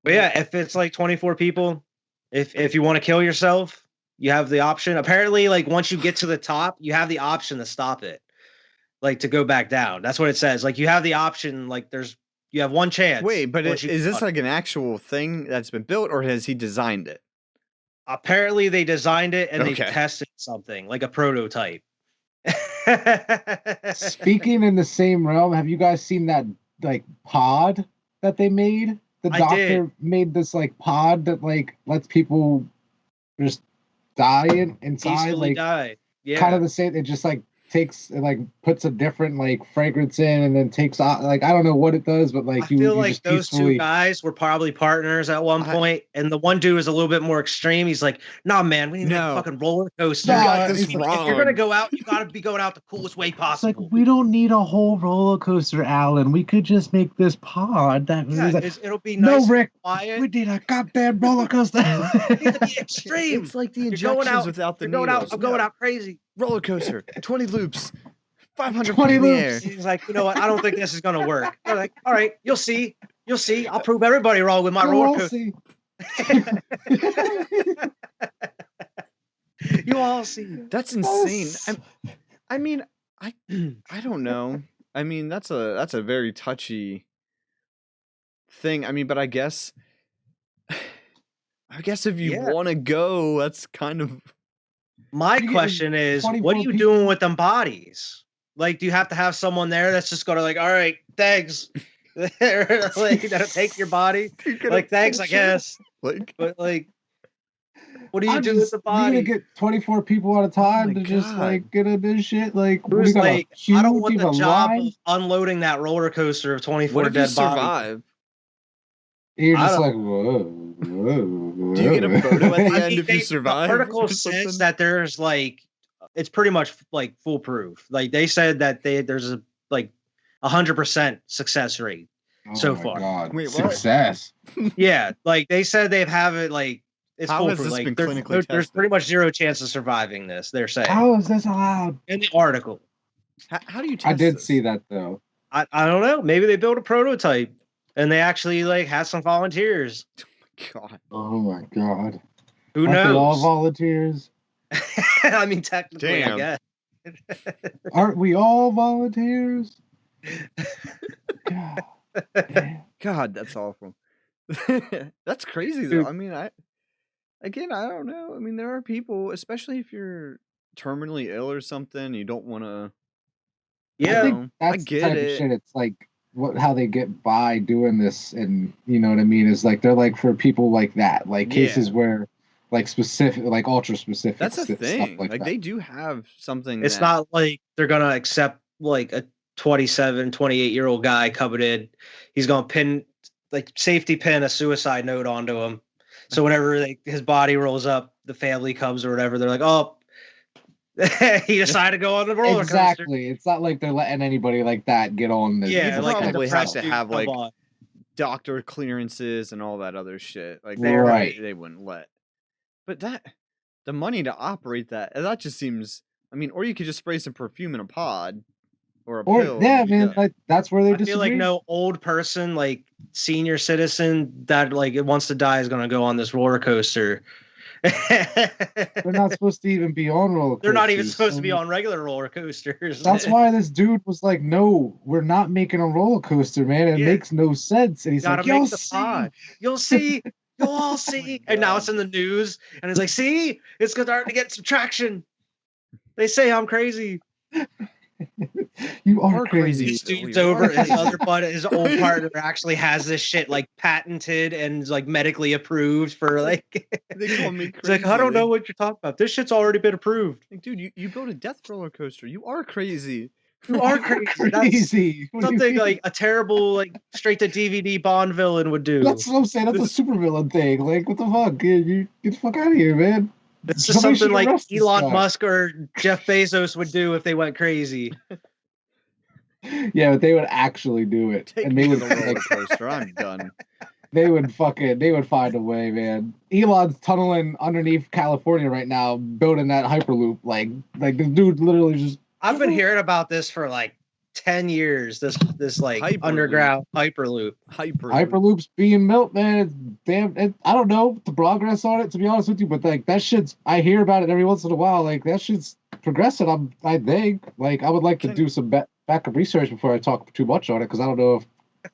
But yeah, if it's like 24 people, if you want to kill yourself, you have the option. Apparently, like once you get to the top, you have the option to stop it. Like to go back down. That's what it says. Like you have the option, like you have one chance. Wait, but is this like an actual thing that's been built, or has he designed it? Apparently they designed it and they tested something, like a prototype. Speaking in the same realm, have you guys seen that like pod that they made? The doctor made this like pod that like lets people just die inside. Peacefully like die. Yeah. Kind of the same. It just like puts a different like fragrance in and then takes out, like I don't know what it does, but like I feel like those two guys were probably partners at one point, and the one dude was a little bit more extreme. He's like, "Nah, man, we need to make a fucking roller coaster. You got this wrong. If you're gonna go out, you gotta be going out the coolest way possible." It's like, we don't need a whole roller coaster, Alan. We could just make this pod that it'll be nice. No, Rick, quiet. We need a goddamn roller coaster. It needs to be extreme. It's like the injections without the needles. I'm going out crazy. Roller coaster, 20 loops, 500 20 feet in the loops. air. He's like, you know what? I don't think this is gonna work. They're like, all right, you'll see. I'll prove everybody wrong with my roller coaster. You all see. That's insane. I mean, I don't know. I mean, that's a very touchy thing. I mean, but I guess if you want to go, that's kind of. My question is, what are you doing with them bodies? Like, do you have to have someone there that's just gonna like, all right, thanks. Like, that'll take your body. Like, thanks, I guess. Like, but like, what do you do with the body? You get 24 people at a time to just like get in this shit. Like, who's like, I don't want the job of unloading that roller coaster of 24 dead bodies. You're just like, whoa. Do you get a photo at the end if you survive? The article says that there's like, it's pretty much like foolproof. Like they said that there's a like 100% success rate so far. God. Wait, success? Yeah, like they said they have it like it's how foolproof. Has this like been clinically tested? There's pretty much zero chance of surviving this. They're saying. How is this allowed? In the article. How do you test I did this? see that though. I don't know. Maybe they built a prototype and they actually like had some volunteers. God. Oh my God. Who knows? They all volunteers? I mean, technically, I guess. Aren't we all volunteers? God, that's awful. That's crazy though. I mean, I don't know. I mean, there are people, especially if you're terminally ill or something, you don't want to. Yeah, I think that's the type of shit. It's like how they get by doing this, and you know what I mean, is like they're like for people like that, like cases where like specific, like ultra specific. That's a thing. Like they do have something. It's not like they're gonna accept like a 27, 28-year-old guy coming in. He's gonna safety pin a suicide note onto him. So whenever his body rolls up, the family comes or whatever, they're like, oh. He decided to go on the roller coaster. Exactly. It's not like they're letting anybody like that get on this. Yeah, like probably have to have like doctor clearances and all that other shit. Like they wouldn't let. But the money to operate that just seems. I mean, or you could just spray some perfume in a pod, or a pill. Yeah, man, like that's where they disagree. I feel like no old person, like senior citizen that like wants to die is gonna go on this roller coaster. They're not supposed to even be on roller coasters. They're not even supposed to be on regular roller coasters. That's why this dude was like, no, we're not making a roller coaster, man. It makes no sense. And he's like, you'll see. You'll see. You'll all see. And now it's in the news. And it's like, see? It's starting to get some traction. They say I'm crazy. You are crazy. This dude's over. His other buddy, his old partner, actually has this shit like patented and like medically approved for like. They call me crazy. It's like I don't know what you're talking about. This shit's already been approved. Like, dude, you built a death roller coaster. You are crazy. You are crazy. That's something like a terrible like straight to DVD Bond villain would do. That's what I'm saying. That's a supervillain thing. Like what the fuck? You get the fuck out of here, man. It's just something like Elon Musk or Jeff Bezos would do if they went crazy. Yeah, but they would actually do it. And they would roller coaster. I'm done. They would find a way, man. Elon's tunneling underneath California right now, building that Hyperloop. Like this dude literally just. I've been hearing about this for like 10 years. This like underground hyperloop. Hyperloop's being built, man. Damn, I don't know the progress on it, to be honest with you, but like that shit's. I hear about it every once in a while. Like that shit's progressing. I think. Like I would like to do some backup research before I talk too much on it, because I don't know if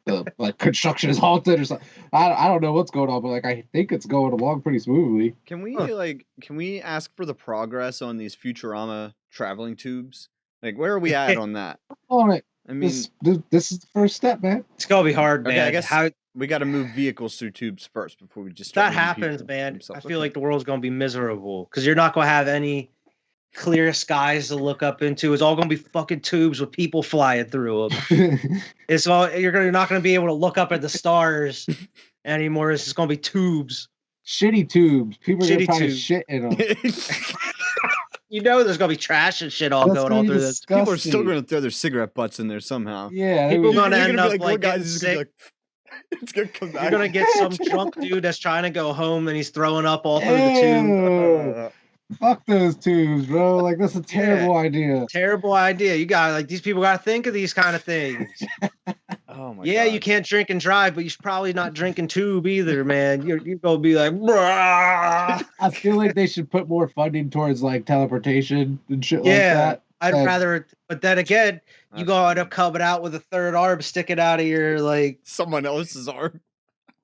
the like construction is halted or something. I don't know what's going on, but like I think it's going along pretty smoothly. Can we ask for the progress on these Futurama traveling tubes? Like where are we at on that? On it. I mean, this is the first step, man. It's gonna be hard, man. Okay, I guess we got to move vehicles through tubes first before we just start. That happens, man. I feel like the world's gonna be miserable because you're not gonna have any clear skies to look up into. It's all gonna be fucking tubes with people flying through them. It's all you're not gonna be able to look up at the stars anymore. It's just gonna be tubes. Shitty tubes. People are gonna try to shit in them. You know there's gonna be trash and shit all going on through this. People are still gonna throw their cigarette butts in there somehow. Yeah, people are gonna end up like getting sick. It's gonna come back. You're gonna get some drunk dude that's trying to go home and he's throwing up all through the tube. Fuck those tubes, bro. Like that's a terrible idea. Terrible idea. You got like these people gotta think of these kind of things. Oh my God. You can't drink and drive, but you should probably not drink and tube either, man. You're gonna be like, bruh. I feel like they should put more funding towards like teleportation and shit like that. I'd rather, but then again, you go end up coming out with a third arm sticking out of your like someone else's arm.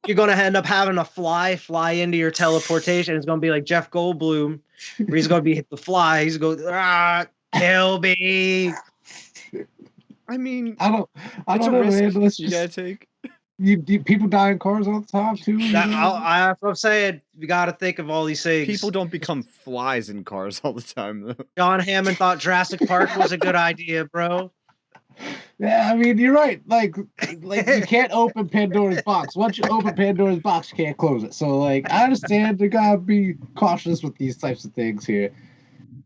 You're gonna end up having to fly into your teleportation. It's gonna be like Jeff Goldblum, where he's gonna be hit the fly. He's going, kill me. I mean, I don't know, man. You gotta take. People die in cars all the time too. I'm saying you got to think of all these things. People don't become flies in cars all the time, though. John Hammond thought Jurassic Park was a good idea, bro. Yeah, I mean you're right. Like you can't open Pandora's box. Once you open Pandora's box, you can't close it. So like I understand you gotta be cautious with these types of things here.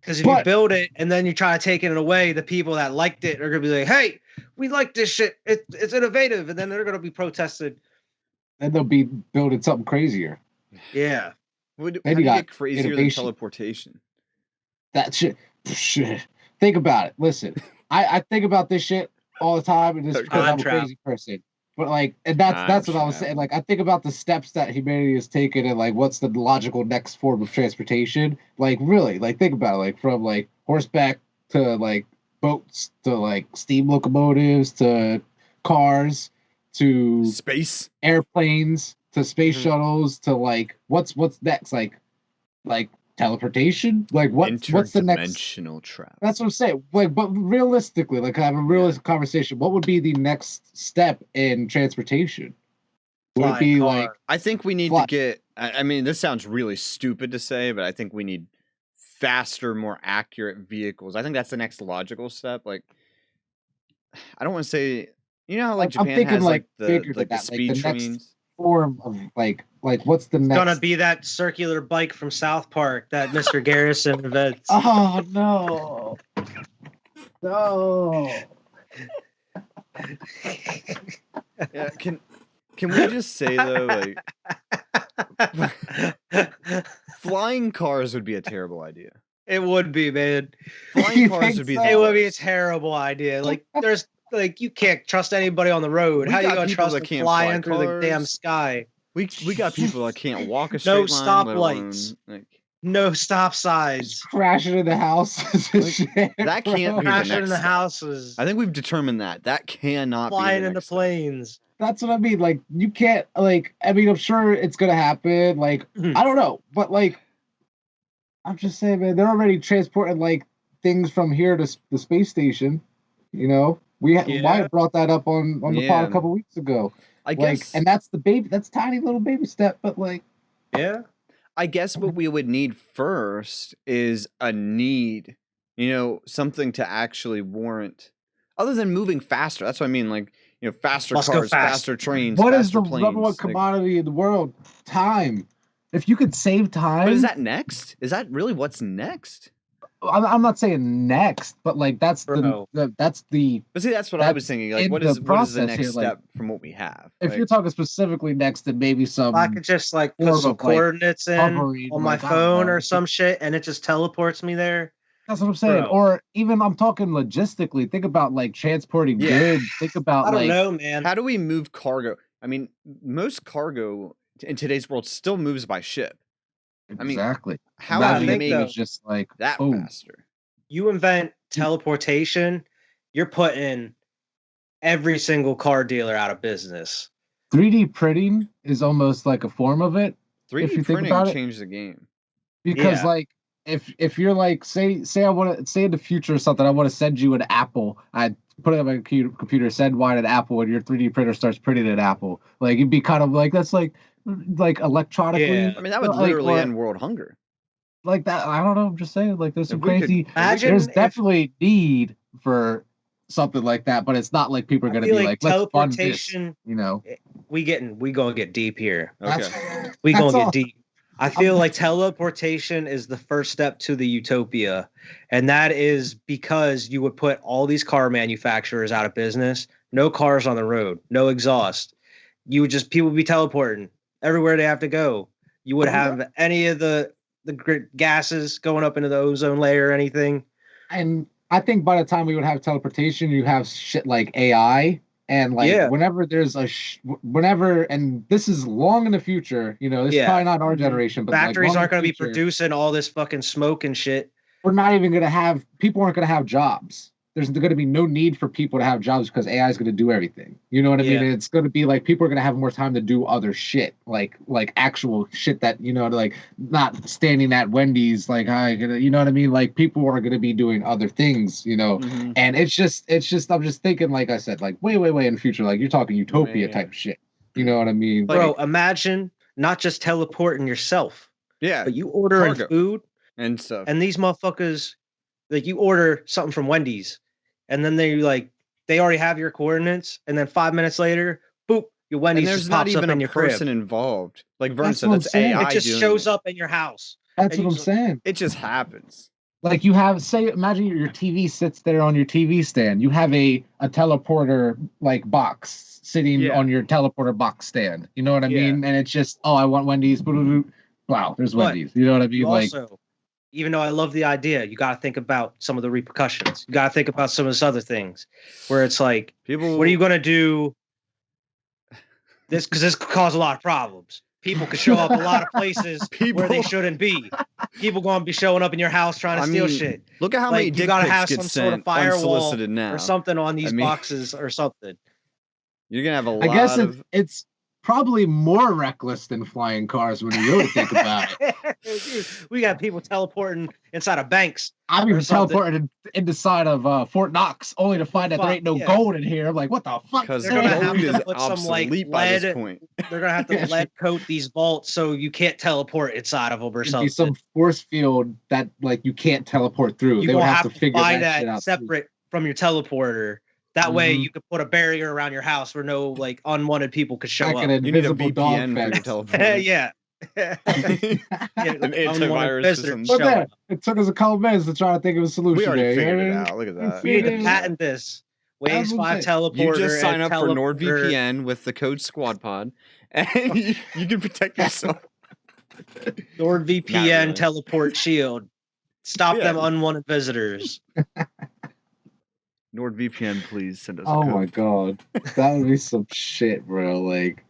Because if you build it and then you try to take it away, the people that liked it are gonna be like, "Hey, we like this shit. It's innovative," and then they're gonna be protested. And they'll be building something crazier. Yeah. How do you get crazier than teleportation? That shit. Think about it. Listen, I think about this shit all the time, and it's because I'm a crazy person. But like, and that's what I was saying. Like, I think about the steps that humanity has taken, and like, what's the logical next form of transportation? Like, really, like, think about it. Like, from like horseback to like boats to like steam locomotives to cars to space airplanes to space shuttles to like what's next? Like teleportation? Like what's the next? Interdimensional travel. That's what I'm saying. Like, but realistically, like have a realistic conversation. What would be the next step in transportation? Would it be like? I think we need to get. I mean, this sounds really stupid to say, but I think we need faster, more accurate vehicles. I think that's the next logical step. Like, I don't want to say. You know how like Japan has like the speed trains. Form of like what's the next? It's gonna be that circular bike from South Park that Mr. Garrison invents. Oh no! No. Yeah, can we just say though, like, flying cars would be a terrible idea. It would be, man. Flying cars would be. It would be a terrible idea. Like there's. Like you can't trust anybody on the road. How you gonna trust them flying through the damn sky? We got people that can't walk a straight line. No stoplights. No stop signs. Crashing in the houses. That can't be crashing in the houses. I think we've determined that cannot flying be into planes. That's what I mean. Like you can't. Like I mean, I'm sure it's gonna happen. Like I don't know, but like I'm just saying, man, they're already transporting like things from here to the space station. You know. Wyatt brought that up on the pod a couple weeks ago. I guess, and that's tiny little baby step, but like, yeah. I guess what we would need first is a need, something to actually warrant, other than moving faster. That's what I mean, like, faster cars, faster trains. What is the number one commodity in the world? Time. If you could save time. But is that next? Is that really what's next? I'm not saying next, but like that's the. But see, that's what I was thinking. Like, what is the next step from what we have? If you're talking specifically next, then maybe some. I could just like put some coordinates in on my phone or some shit, and it just teleports me there. That's what I'm saying. Bro. Or even I'm talking logistically. Think about like transporting goods. Think about I don't know, man. How do we move cargo? I mean, most cargo in today's world still moves by ship. Exactly. I mean, how do we make it just like that faster? You invent teleportation, you're putting every single car dealer out of business. 3D printing is almost like a form of it. 3D printing changed the game. Because like if you're like say I want to say in the future or something, I want to send you an apple. I put it on my computer, send wide an apple, and your 3D printer starts printing an apple. Like it'd be kind of like that's like electronically. Yeah. I mean that would literally end world hunger. Like that, I don't know. I'm just saying, like there's some crazy. There's definitely need for something like that, but it's not like people are going to be like, let's fund this. You know, we gonna get deep here. Okay, we gonna get deep. I feel like teleportation is the first step to the utopia, and that is because you would put all these car manufacturers out of business. No cars on the road, no exhaust. You would just people would be teleporting everywhere they have to go. You would have any of the gases going up into the ozone layer or anything. And I think by the time we would have teleportation, you have shit like AI. And like whenever there's and this is long in the future, you know, this is probably not our generation, but factories aren't going to be producing all this fucking smoke and shit. We're not even going to have people aren't going to have jobs. There's going to be no need for people to have jobs because AI is going to do everything. You know what I mean? And it's going to be like people are going to have more time to do other shit, like actual shit that, you know, like not standing at Wendy's, like, you know what I mean? Like people are going to be doing other things, you know? Mm-hmm. And it's just, I'm just thinking, like I said, like way in the future, like you're talking utopia type shit. You know what I mean? Bro, imagine not just teleporting yourself. Yeah. But you ordering food and stuff. And these motherfuckers, like you order something from Wendy's. And then they already have your coordinates, and then 5 minutes later, boop, your Wendy's just pops up in your crib. There's not even a person involved. Like Vern said, that's AI. It just shows up in your house. That's what I'm saying. It just happens. Like you have, imagine your TV sits there on your TV stand. You have a teleporter like box sitting on your teleporter box stand. You know what I mean? And it's just, I want Wendy's. Wow, there's Wendy's. You know what I mean? Also, even though I love the idea, you got to think about some of the repercussions. You got to think about some of this other things where it's like, what are you going to do? Because this could cause a lot of problems. People could show up a lot of places where they shouldn't be. People going to be showing up in your house trying to steal shit. Look at how many dick pics get sent unsolicited now. Or something on these boxes or something. You're going to have a lot I guess it's probably more reckless than flying cars when you really think about it. We got people teleporting inside of banks. I'm even teleporting inside of Fort Knox, only to find that there ain't no gold in here. I'm like, what the fuck? Because they're gonna have to put some like lead. They're gonna have to lead coat these vaults so you can't teleport inside of them or something. Be some force field that like you can't teleport through. They would have to figure buy that out separate from your teleporter. That way you could put a barrier around your house where no like unwanted people could show up. You need a VPN for your teleporter. Yeah. An antivirus system. But it took us a couple minutes to try to think of a solution. We already figured it out. Look at that. We need to patent this. Waves 5 teleporter. You just sign up for NordVPN with the code SquadPod, and you can protect yourself. NordVPN teleport shield. Stop them unwanted visitors. NordVPN, please send us. Oh my god, that would be some shit, bro. Like,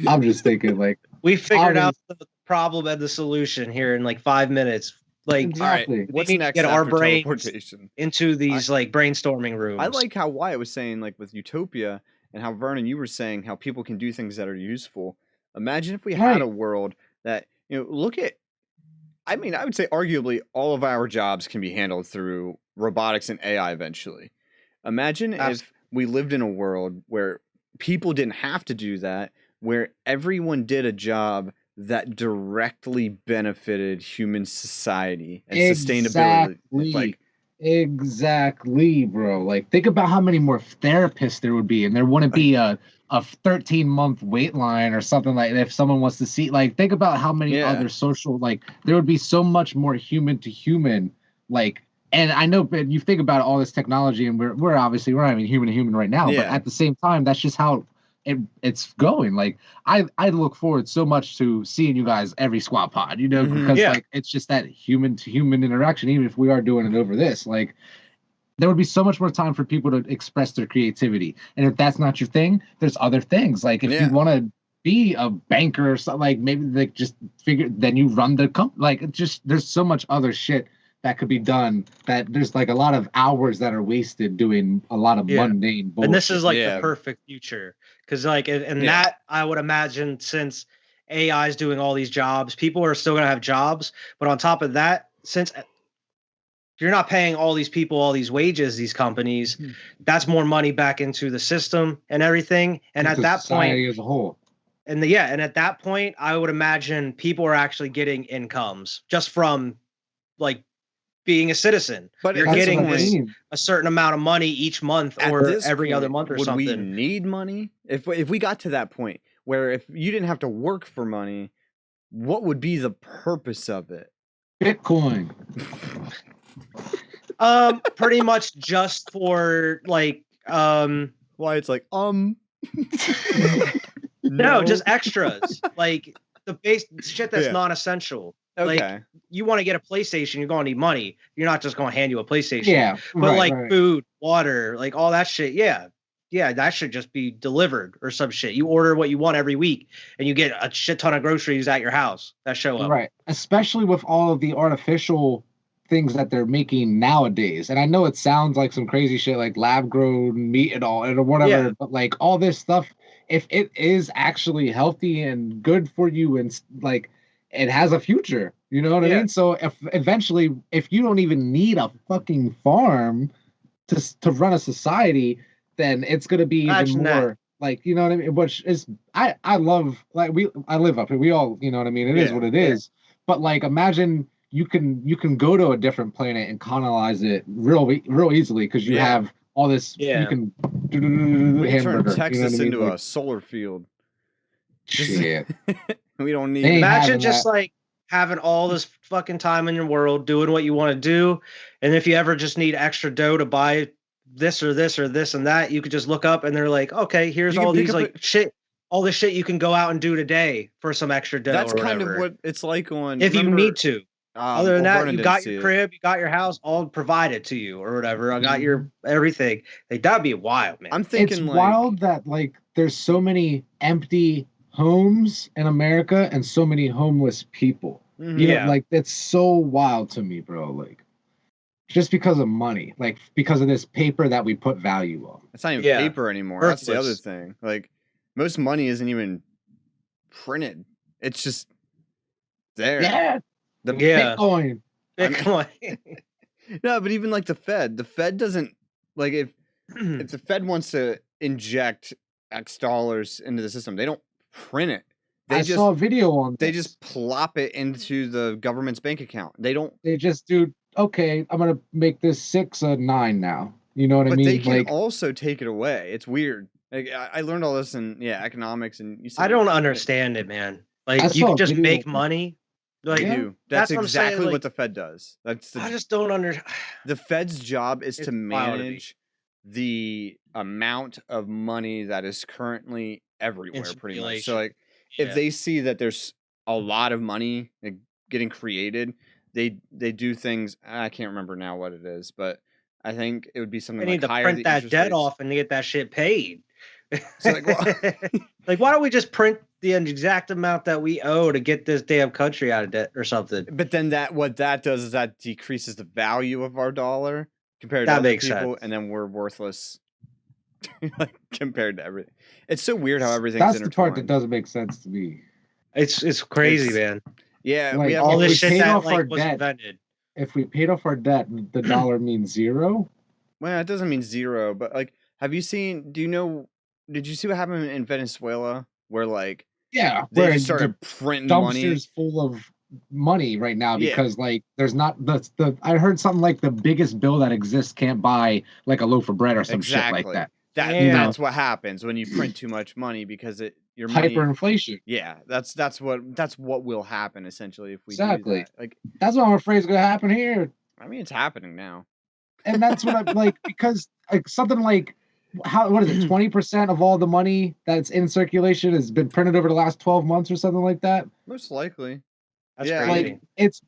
I'm just thinking, like, we figured out the problem and the solution here in like 5 minutes. Like, exactly. All right, what's next? Get our brains into these like brainstorming rooms. I like how Wyatt was saying, like with Utopia, and how Vernon, you were saying how people can do things that are useful. Imagine if we had a world that look at. I mean, I would say arguably all of our jobs can be handled through robotics and AI eventually. Imagine if we lived in a world where people didn't have to do that, where everyone did a job that directly benefited human society and sustainability. Like, exactly, bro. Like, think about how many more therapists there would be, and there wouldn't be a 13-month wait line or something like that if someone wants to see. Like, think about how many other social, like, there would be so much more human to human, like. And I know, but you think about all this technology, and we're obviously not even human to human right now. But at the same time, that's just how it's going. Like I look forward so much to seeing you guys every squad pod, because like it's just that human to human interaction. Even if we are doing it over this, like there would be so much more time for people to express their creativity. And if that's not your thing, there's other things. Like if you want to be a banker or something, like maybe like just figure, then you run the company. Like it's just, there's so much other shit that could be done that there's like a lot of hours that are wasted doing a lot of mundane bullshit. And this is like the perfect future. Cause like, and that I would imagine, since AI is doing all these jobs, people are still going to have jobs. But on top of that, since you're not paying all these people all these wages, these companies, that's more money back into the system and everything. And at that point, as a whole. And at that point, I would imagine people are actually getting incomes just from like being a citizen. But you're getting a certain amount of money each month or every other month or something. Would we need money? If we got to that point where if you didn't have to work for money, what would be the purpose of it? Bitcoin. Pretty much just for like why it's like no, just extras. Like the base shit that's non-essential. Okay. Like you want to get a PlayStation, you're gonna need money. You're not just gonna hand you a PlayStation. Yeah. But food, water, like all that shit, yeah, that should just be delivered or some shit. You order what you want every week and you get a shit ton of groceries at your house that show up. Right. Especially with all of the artificial things that they're making nowadays. And I know it sounds like some crazy shit like lab grown meat and all or whatever, but like all this stuff, if it is actually healthy and good for you and like it has a future, you know what I mean? So if eventually, if you don't even need a fucking farm to run a society, then it's going to be even more like, you know what I mean? Which is, I love, like I live up here. We all, you know what I mean? It is what it is. But like, imagine you can go to a different planet and colonize it real easily because you have all this. You can turn Texas into a solar field. Shit. We don't need. Imagine just like having all this fucking time in your world, doing what you want to do, and if you ever just need extra dough to buy this or this or this and that, you could just look up and they're like, okay, here's all these like shit. All this shit you can go out and do today for some extra dough. That's kind of what it's like on. If you need to. Other than that, you got your crib, you got your house, all provided to you or whatever. I got your everything. Like that'd be wild, man. I'm thinking it's wild that like there's so many empty homes in America and so many homeless people. You know, like that's so wild to me, bro. Like just because of money, like because of this paper that we put value on. It's not even paper anymore. That's the other thing. Like most money isn't even printed. It's just there. Yeah. Bitcoin. No, but even like the Fed doesn't like if the Fed wants to inject X dollars into the system, they don't print it. I saw a video on this. They just plop it into the government's bank account. They just do, okay, I'm going to make this 6 a 9 now. You know what I mean? But they can also take it away. It's weird. Like I learned all this in economics and I don't understand it, man. Like you can just make money. Like that's exactly what the Fed does. I just don't understand. The Fed's job is to manage the amount of money that is currently everywhere, pretty much. So like if they see that there's a lot of money getting created, they do things. I can't remember now what it is, but I think it would be something they like need to higher print that debt off and get that shit paid. So like why don't we just print the exact amount that we owe to get this damn country out of debt or something? But then what that does is that decreases the value of our dollar compared to other people, and then we're worthless like, compared to everything. It's so weird how everything's that's the part that doesn't make sense to me. It's crazy, man. Yeah, like, we have all this shit that like, was invented. If we paid off our debt, the dollar means zero. Well, it doesn't mean zero, but like, have you seen? Did you see what happened in Venezuela? Where like, they just started printing money. Dumpsters full of money right now because like there's not the. I heard something like the biggest bill that exists can't buy like a loaf of bread or some shit like that. That's what happens when you print too much money because your money, hyperinflation. Yeah, that's what will happen essentially if we do that. Like that's what I'm afraid is going to happen here. I mean, it's happening now, and that's what I'm like because like something like what is it? 20% of all the money that's in circulation has been printed over the last 12 months or something like that. Most likely. That's crazy. Like, it's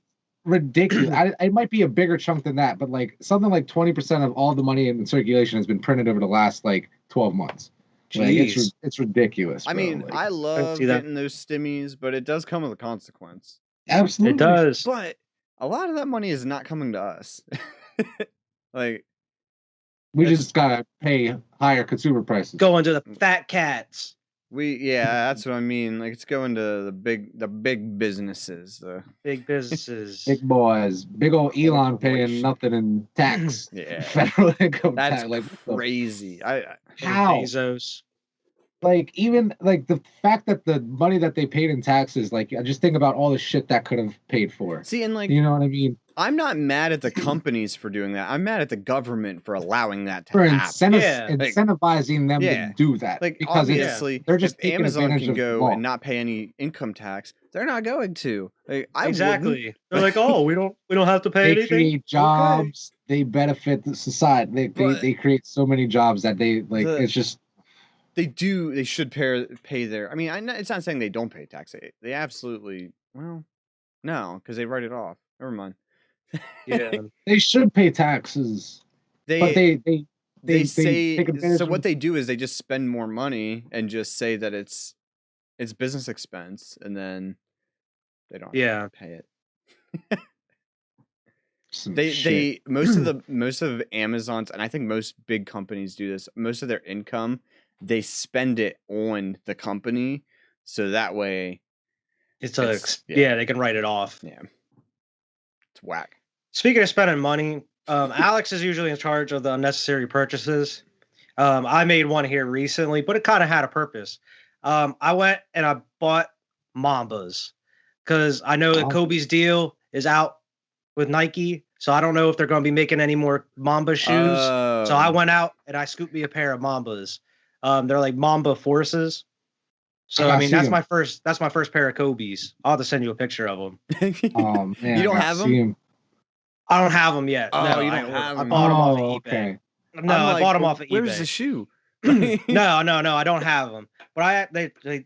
ridiculous. It might be a bigger chunk than that, but like something like 20% of all the money in circulation has been printed over the last like 12 months. Like, it's ridiculous. I mean, like, I love getting those stimmies, but it does come with a consequence. Absolutely, it does. But a lot of that money is not coming to us. Like, we just gotta pay higher consumer prices. Going to the fat cats. That's what I mean. Like, it's going to the big businesses, the big businesses, big boys, big old Elon paying nothing in tax. Federal income tax. Like, crazy. How? Bezos. Like, even like the fact that the money that they paid in taxes, like, I just think about all the shit that could have paid for. See, and like, you know what I mean? I'm not mad at the companies for doing that. I'm mad at the government for allowing that to happen. Incentivizing them to do that. Like, because obviously, they're just if Amazon can go and not pay any income tax, they're not going to. Like, exactly. They're like, oh, we don't have to pay anything. They create jobs. Okay. They benefit the society. They create so many jobs that they like. It's just. They do. They should pay their. I mean, it's not saying they don't pay tax. They absolutely. Well, no, because they write it off. Never mind. Yeah, they should pay taxes. But they say so. What they do is they just spend more money and just say that it's business expense, and then they don't pay it. They most of Amazon's, and I think most big companies do this. Most of their income, they spend it on the company, so that way they can write it off. Yeah, it's whack. Speaking of spending money, Alex is usually in charge of the unnecessary purchases. I made one here recently, but it kind of had a purpose. I went and I bought Mambas because I know that Kobe's deal is out with Nike, so I don't know if they're going to be making any more Mamba shoes. So I went out and I scooped me a pair of Mambas. They're like Mamba Forces. So I mean, that's my first pair of Kobe's. I'll have to send you a picture of them. Man, you don't have them? I don't have them yet. Oh, no, you don't have them. I bought them off of eBay. Okay. No, I bought them off of eBay. Where's the shoe? No, I don't have them. But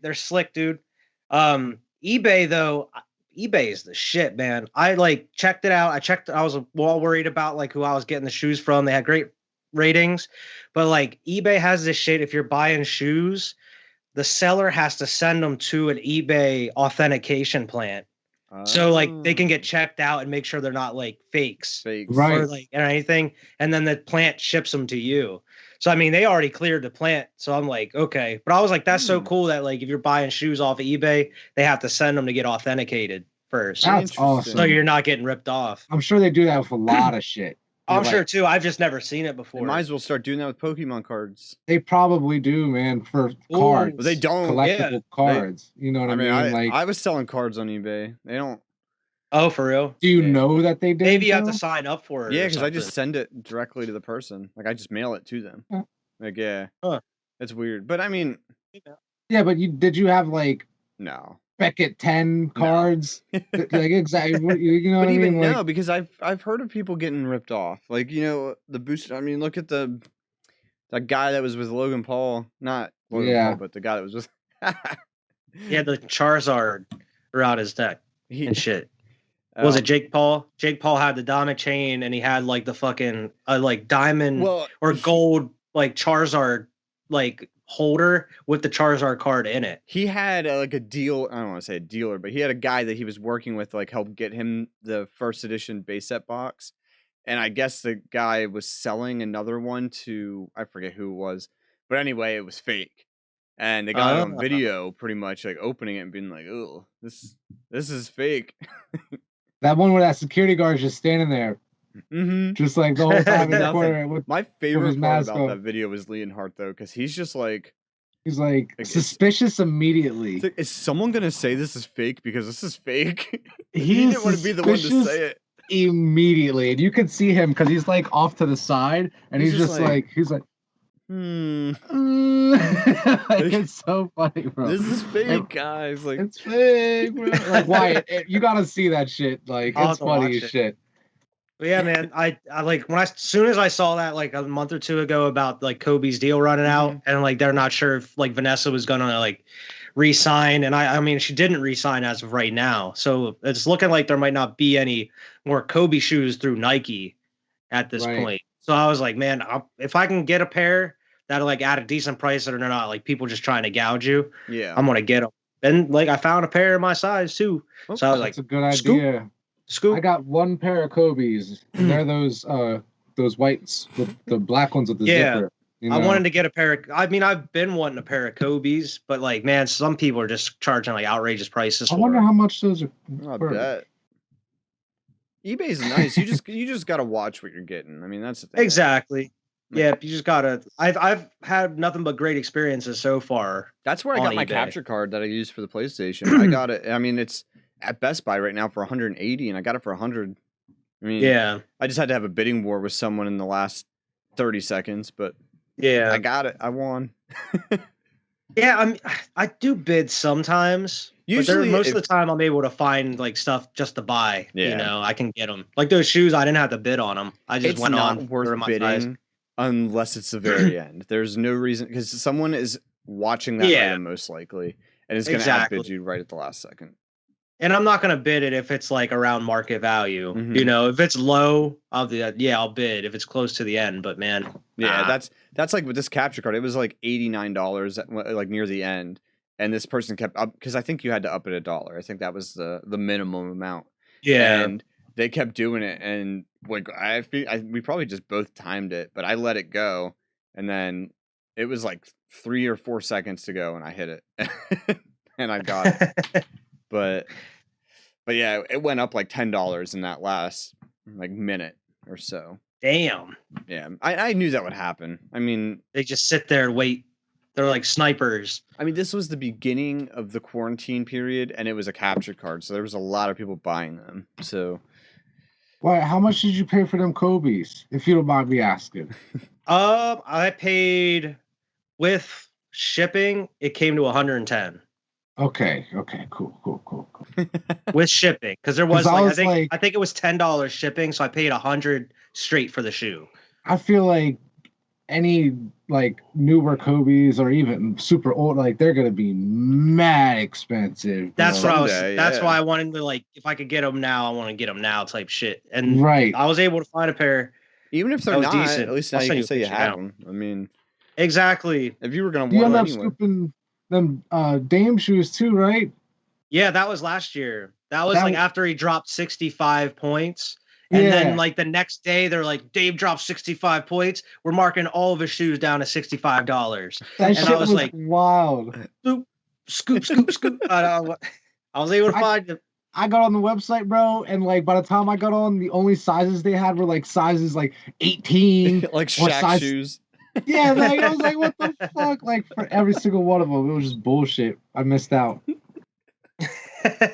they're slick, dude. eBay though, eBay is the shit, man. I like checked it out. I was all worried about like who I was getting the shoes from. They had great ratings, but like eBay has this shit. If you're buying shoes, the seller has to send them to an eBay authentication plant. So like they can get checked out and make sure they're not like fakes, right? Or like or anything, and then the plant ships them to you. So I mean, they already cleared the plant. So I'm like, okay, but I was like, that's so cool that like if you're buying shoes off of eBay, they have to send them to get authenticated first. That's awesome. So you're not getting ripped off. I'm sure they do that with a lot of shit. I'm sure too. I've just never seen it before. They might as well start doing that with Pokemon cards. They probably do, man, for cards. They don't. Collectible cards. You know what I mean? Like I was selling cards on eBay. They don't. Oh, for real? Do you know that they did? Maybe you have to sign up for it. Yeah, because I just send it directly to the person. Like I just mail it to them. Huh. Like it's weird. But I mean, yeah. But did you have like Beckett 10 cards? Like exactly. You know what I mean? But even no, because I've heard of people getting ripped off. Like the booster. I mean, look at that guy that was with Logan Paul. Not Logan Paul, but the guy that was with. Yeah, the Charizard around his neck and shit. Was it Jake Paul? Jake Paul had the diamond chain, and he had like the fucking like diamond or gold like Charizard like holder with the Charizard card in it. He had like a deal. I don't want to say a dealer, but he had a guy that he was working with, like help get him the first edition base set box. And I guess the guy was selling another one to I forget who it was, but anyway, it was fake. And they got it on video, pretty much like opening it and being like, "Oh, this is fake." That one where that security guard is just standing there, just like the whole time in the corner. My favorite part about that video was Leonhardt, though, because he's just like, suspicious immediately. Like, is someone gonna say this is fake because this is fake? He didn't want to be the one to say it immediately, and you can see him because he's like off to the side, and he's just like it's so funny, bro. This is fake, guys. Like it's fake, bro. Like Wyatt, you gotta see that shit. Like it's funny as shit. But yeah, man, I like as soon as I saw that like a month or two ago about like Kobe's deal running out, and like they're not sure if like Vanessa was gonna like re-sign, and I mean she didn't re-sign as of right now, so it's looking like there might not be any more Kobe shoes through Nike at this point. So I was like, man, if I can get a pair that are like at a decent price that are not like people just trying to gouge you, I'm gonna get them. And like I found a pair in my size too, so I was like, that's a good idea. Scoop. I got one pair of Kobe's. And they're those whites with the black ones with the zipper. You know? I wanted to get a pair of. I mean, I've been wanting a pair of Kobe's, but like, man, some people are just charging like outrageous prices. I wonder how much those are. I bet. eBay's nice. You just gotta watch what you're getting. I mean, that's the thing. Exactly. Yeah, you just gotta. I've had nothing but great experiences so far. That's where I got my capture card that I used for the PlayStation. I got it. I mean, it's at Best Buy right now for 180, and I got it for 100. I mean, yeah. I just had to have a bidding war with someone in the last 30 seconds, but yeah, I got it. I won. Yeah, I do bid sometimes. Usually, most of the time, I'm able to find like stuff just to buy. Yeah. You know, I can get them. Like those shoes, I didn't have to bid on them. I just went on. It's not worth bidding unless it's the very end. There's no reason because someone is watching that item most likely and is going to outbid you right at the last second. And I'm not going to bid it if it's like around market value. Mm-hmm. You know, if it's low, I'll bid if it's close to the end. But man, that's like with this capture card. It was like $89 like near the end, and this person kept up because I think you had to up it $1. I think that was the minimum amount. Yeah, and they kept doing it, and like we probably just both timed it, but I let it go, and then it was like 3 or 4 seconds to go, and I hit it, and I got it. But yeah, it went up like $10 in that last like minute or so. Damn. Yeah, I knew that would happen. I mean, they just sit there and wait. They're like snipers. I mean, this was the beginning of the quarantine period, and it was a capture card, so there was a lot of people buying them. So, why? How much did you pay for them Kobe's? If you don't mind me asking. I paid with shipping. It came to 110. Okay, cool. With shipping, because there was I think it was $10 shipping, so I paid 100 straight for the shoe. I feel like any like newer Kobe's or even super old, like they're gonna be mad expensive. That's what I was. That's why I wanted to like, if I could get them now, I want to get them now type shit. And I was able to find a pair. Even if they're not decent, at least now you can say you have them. I mean, exactly. If you were gonna want them anyway. Them Dame shoes too, right? Yeah, that was last year. That was like after he dropped 65 points. And then like the next day they're like, Dame dropped 65 points. We're marking all of his shoes down to $65. That shit was like wild. Scoop. I was able to find them. I got on the website, bro, and like by the time I got on, the only sizes they had were like sizes like 18. Like Shaq shoes. Yeah, like, I was like, what the fuck? Like, for every single one of them, it was just bullshit. I missed out.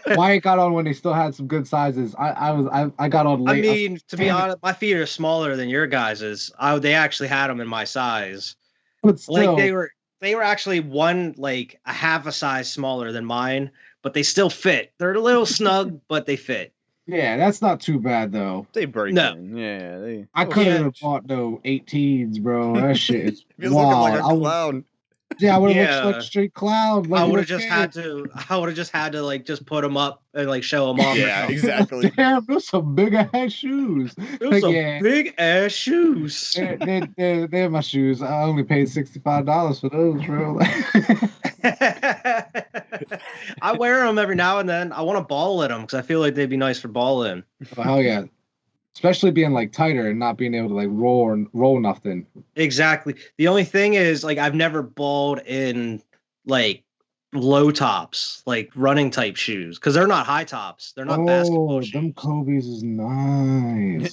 Wyatt got on when they still had some good sizes. I got on late. I mean, to be honest, my feet are smaller than your guys's. They actually had them in my size. But still, like they were actually like a half a size smaller than mine, but they still fit. They're a little snug, but they fit. Yeah, that's not too bad though. They break in. Yeah, I couldn't have bought no 18s, bro. That shit is wild. Looking like a clown. Yeah, I would have looked like straight clown. Like I would have just had to like just put them up and like show them off. Yeah, exactly. Damn, those some big ass shoes. Big ass shoes. They're my shoes. I only paid $65 for those, bro. I wear them every now and then. I want to ball in them because I feel like they'd be nice for balling. Oh, hell yeah. Especially being like tighter and not being able to like roll nothing. Exactly. The only thing is like I've never balled in like low tops, like running type shoes, because they're not high tops. They're not basketball shoes. Them Kobe's is nice.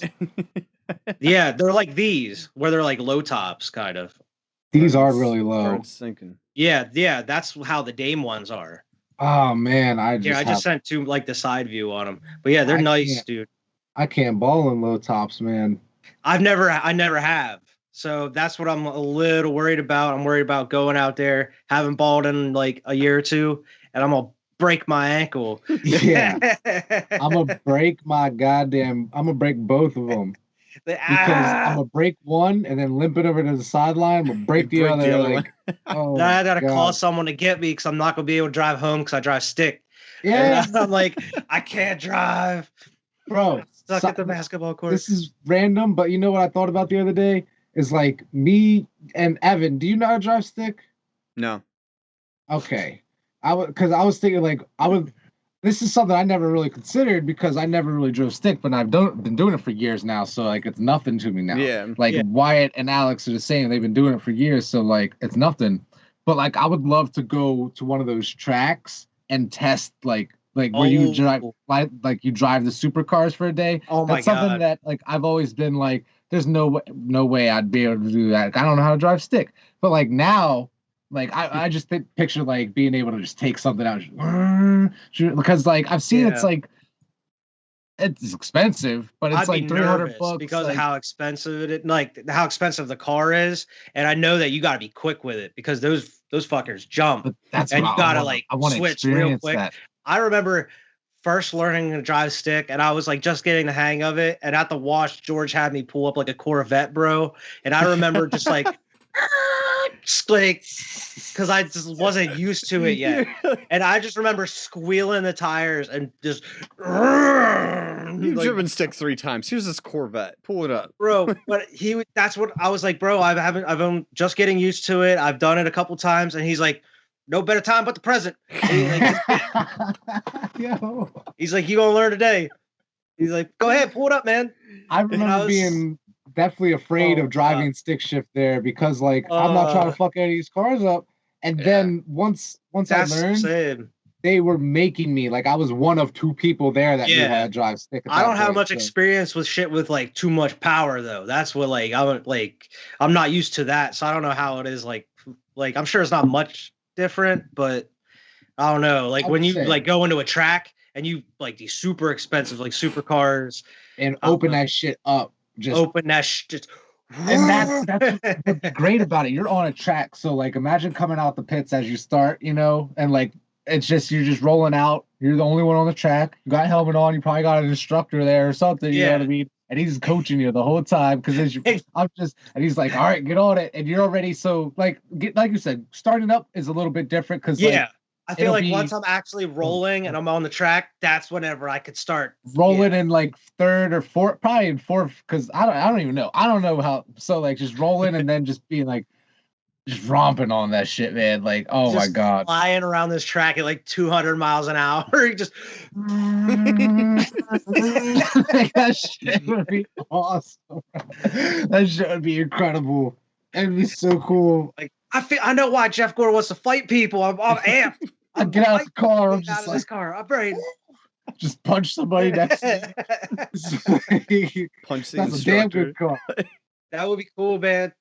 Yeah, they're like these, where they're like low tops, kind of. These are really low. Yeah, that's how the Dame ones are. Oh man, I just sent two like the side view on them, but yeah, they're nice, dude. I can't ball in low tops, man. I never have. So that's what I'm a little worried about. I'm worried about going out there, having balled in like a year or two, and I'm gonna break my ankle. Yeah. I'm gonna break both of them. Because I'm gonna break one and then limp it over to the sideline. I'm gonna break the other. Like, oh, then I gotta call someone to get me because I'm not gonna be able to drive home because I drive stick. Yeah, and I'm like, I can't drive, bro. Stuck at the basketball court. This is random, but you know what I thought about the other day is like me and Evan. Do you know how to drive stick? No. Okay, I was thinking like I would. This is something I never really considered because I never really drove stick, but I've been doing it for years now, so like it's nothing to me now. Yeah. Like Wyatt and Alex are the same; they've been doing it for years, so like it's nothing. But like I would love to go to one of those tracks and test like where you drive like you drive the supercars for a day. Oh my God! That's something that like I've always been like, there's no way I'd be able to do that. Like, I don't know how to drive stick, but like now. Like I just picture like being able to just take something out, because like I've seen it's like it's expensive, but it's like $300 because of how expensive how expensive the car is, and I know that you got to be quick with it because those fuckers jump, and you gotta switch real quick. That. I remember first learning to drive stick, and I was like just getting the hang of it, and at the wash, George had me pull up like a Corvette, bro, and I remember just like. Because I just wasn't used to it yet, and I just remember squealing the tires and just. You've driven stick 3 times. Here's this Corvette. Pull it up, bro. But that's what I was like, bro. I'm just getting used to it. I've done it a couple times, and he's like, no better time but the present. He's like, you gonna learn today. He's like, go ahead, pull it up, man. I remember being definitely afraid of driving stick shift there because like I'm not trying to fuck any of these cars up. And then once I learned, they were making me like I was one of 2 people there that knew how to drive stick. I don't have much experience with shit with like too much power though. That's what I'm not used to that, so I don't know how it is like I'm sure it's not much different, but I don't know. Like when you like go into a track and you like these super expensive like supercars and open that shit up. Just open that shit. And that's what's great about it. You're on a track, so like imagine coming out the pits as you start, and like it's just you're just rolling out. You're the only one on the track. You got a helmet on. You probably got an instructor there or something. You know what I mean? And he's coaching you the whole time because and he's like, all right, get on it, and you're already so like you said, starting up is a little bit different because I feel like once I'm actually rolling and I'm on the track, that's whenever I could start rolling in like 3rd or 4th, probably in 4th, because I don't even know. I don't know how. So like just rolling and then just being like just romping on that shit, man. Like my God, flying around this track at like 200 miles an hour. Just that shit would be awesome. That shit would be incredible. It'd be so cool. Like I know why Jeff Gore wants to fight people. I'm amped. I get out of the car. I'm just out of this car. I'm ready. Just punch somebody next to me. Punch the That's instructor. A damn good car. That would be cool, man.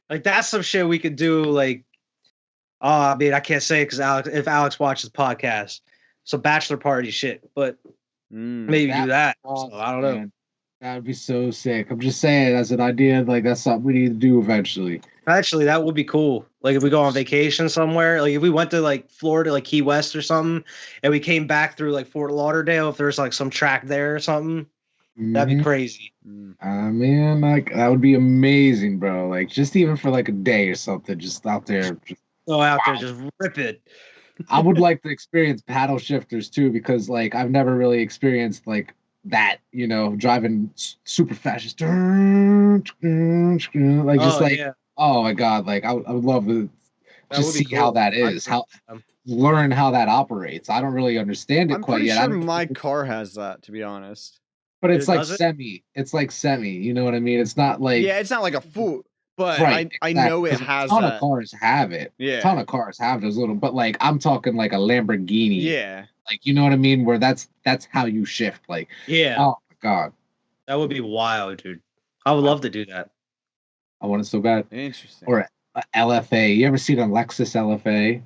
Like that's some shit we could do. Like, I mean, I can't say it because if Alex watches the podcast, some bachelor party shit. But maybe do that. Awesome, so, I don't know. Man. That would be so sick. I'm just saying, as an idea, like that's something we need to do eventually. Actually, that would be cool. Like if we go on vacation somewhere, like if we went to like Florida, like Key West or something, and we came back through like Fort Lauderdale, if there's like some track there or something, that'd be crazy. Man, like that would be amazing, bro. Like just even for like a day or something, just out there. There, just rip it. I would like to experience paddle shifters too, because like I've never really experienced like that, driving super fast, just oh my God, like I would love to just see how that is, learn how that operates. I don't really understand it quite yet. I'm pretty sure my car has that, to be honest. But it's like semi. It's like semi. You know what I mean? It's not like it's not like a full. But I know it has. A ton of cars have it. Yeah, a ton of cars have those little. But like I'm talking like a Lamborghini. Yeah. Like you know what I mean? Where that's how you shift. Like oh my God, that would be wild, dude. I would love to do that. I want it so bad. Interesting. Or a LFA. You ever seen a Lexus LFA?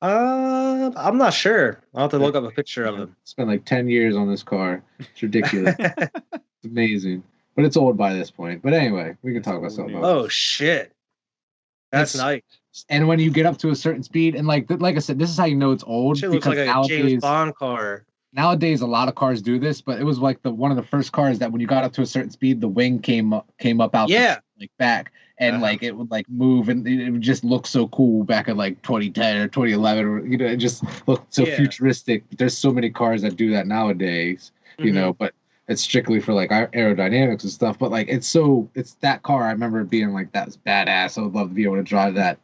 I'm not sure. I'll have to look up a picture of them. Spent like 10 years on this car. It's ridiculous. It's amazing. But it's old by this point. But anyway, we can talk about something else. Oh shit. That's nice. And when you get up to a certain speed, and like I said, this is how you know it's old. It looks like a James Bond car. Nowadays, a lot of cars do this, but it was like one of the first cars that when you got up to a certain speed, the wing came up out the back, and like it would like move, and it would just look so cool back in like 2010 or 2011, or it just looked so futuristic. There's so many cars that do that nowadays, but it's strictly for like aerodynamics and stuff. But like it's that car. I remember being like, that was badass. I would love to be able to drive that.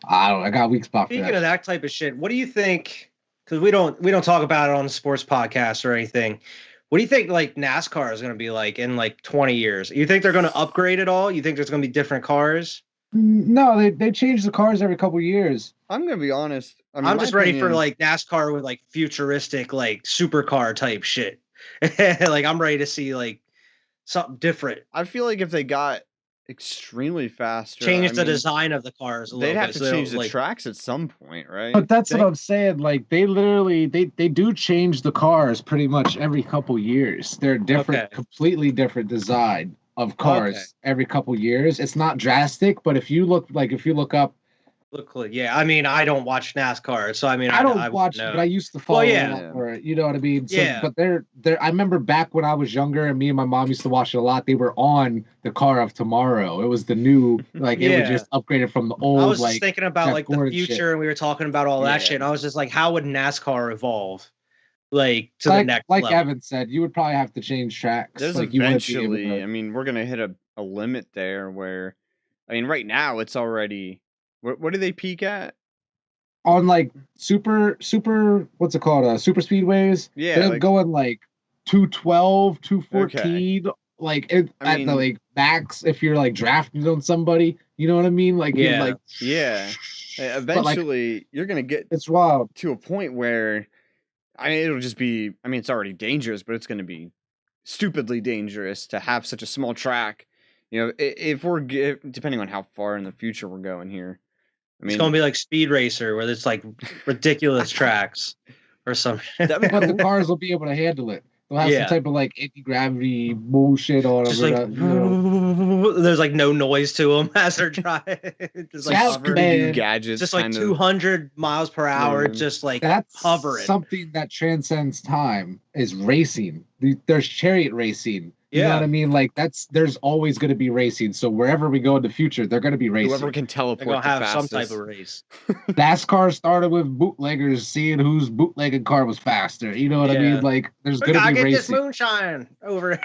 I got a weak spot for that. Speaking of that type of shit, what do you think? Because we don't talk about it on the sports podcast or anything. What do you think like NASCAR is going to be like in like 20 years? You think they're going to upgrade it all? You think there's going to be different cars? No, they change the cars every couple of years. I'm going to be honest. I'm just ready for like NASCAR with like futuristic like supercar type shit. Like I'm ready to see like something different. I feel like if they got extremely faster, change the design of the cars a little bit. They'd have to change the tracks at some point, right? But that's what I'm saying. Like they literally they do change the cars pretty much every couple years. They're different, completely different design of cars every couple years. It's not drastic, but if you look up. Yeah, I mean, I don't watch NASCAR, so I mean, I don't watch it, but I used to follow it for it. You know what I mean? So, but they're. I remember back when I was younger, and me and my mom used to watch it a lot. They were on the Car of Tomorrow. It was the new, like it was just upgraded from the old. I was just thinking about like the future, and we were talking about all that shit. And I was just like, how would NASCAR evolve? Like to the next level? Evan said, you would probably have to change tracks. There's like eventually, I mean, we're gonna hit a limit there where, I mean, right now it's already. What do they peak at? On like super what's it called? Super speedways. Yeah, they're going like 212, 214. Okay. Like at the like max if you're like drafting on somebody. You know what I mean? Like Eventually, you're gonna get it's wild to a point where it'll just be. I mean, it's already dangerous, but it's gonna be stupidly dangerous to have such a small track. You know, if we're depending on how far in the future we're going here. I mean, it's gonna be like Speed Racer, where it's like ridiculous tracks or something. But the cars will be able to handle it. They'll have some type of like anti-gravity bullshit on them. Like, there's like no noise to them as they're driving. Just like gadgets, just like 200 miles per hour, just like hovering. Something that transcends time is racing. There's chariot racing. You know what I mean? Like there's always going to be racing. So wherever we go in the future, they're going to be racing. Whoever can teleport, they're gonna have some type of race. NASCAR started with bootleggers seeing whose bootlegged car was faster. You know what I mean? Like there's going to be racing. Get this moonshine over.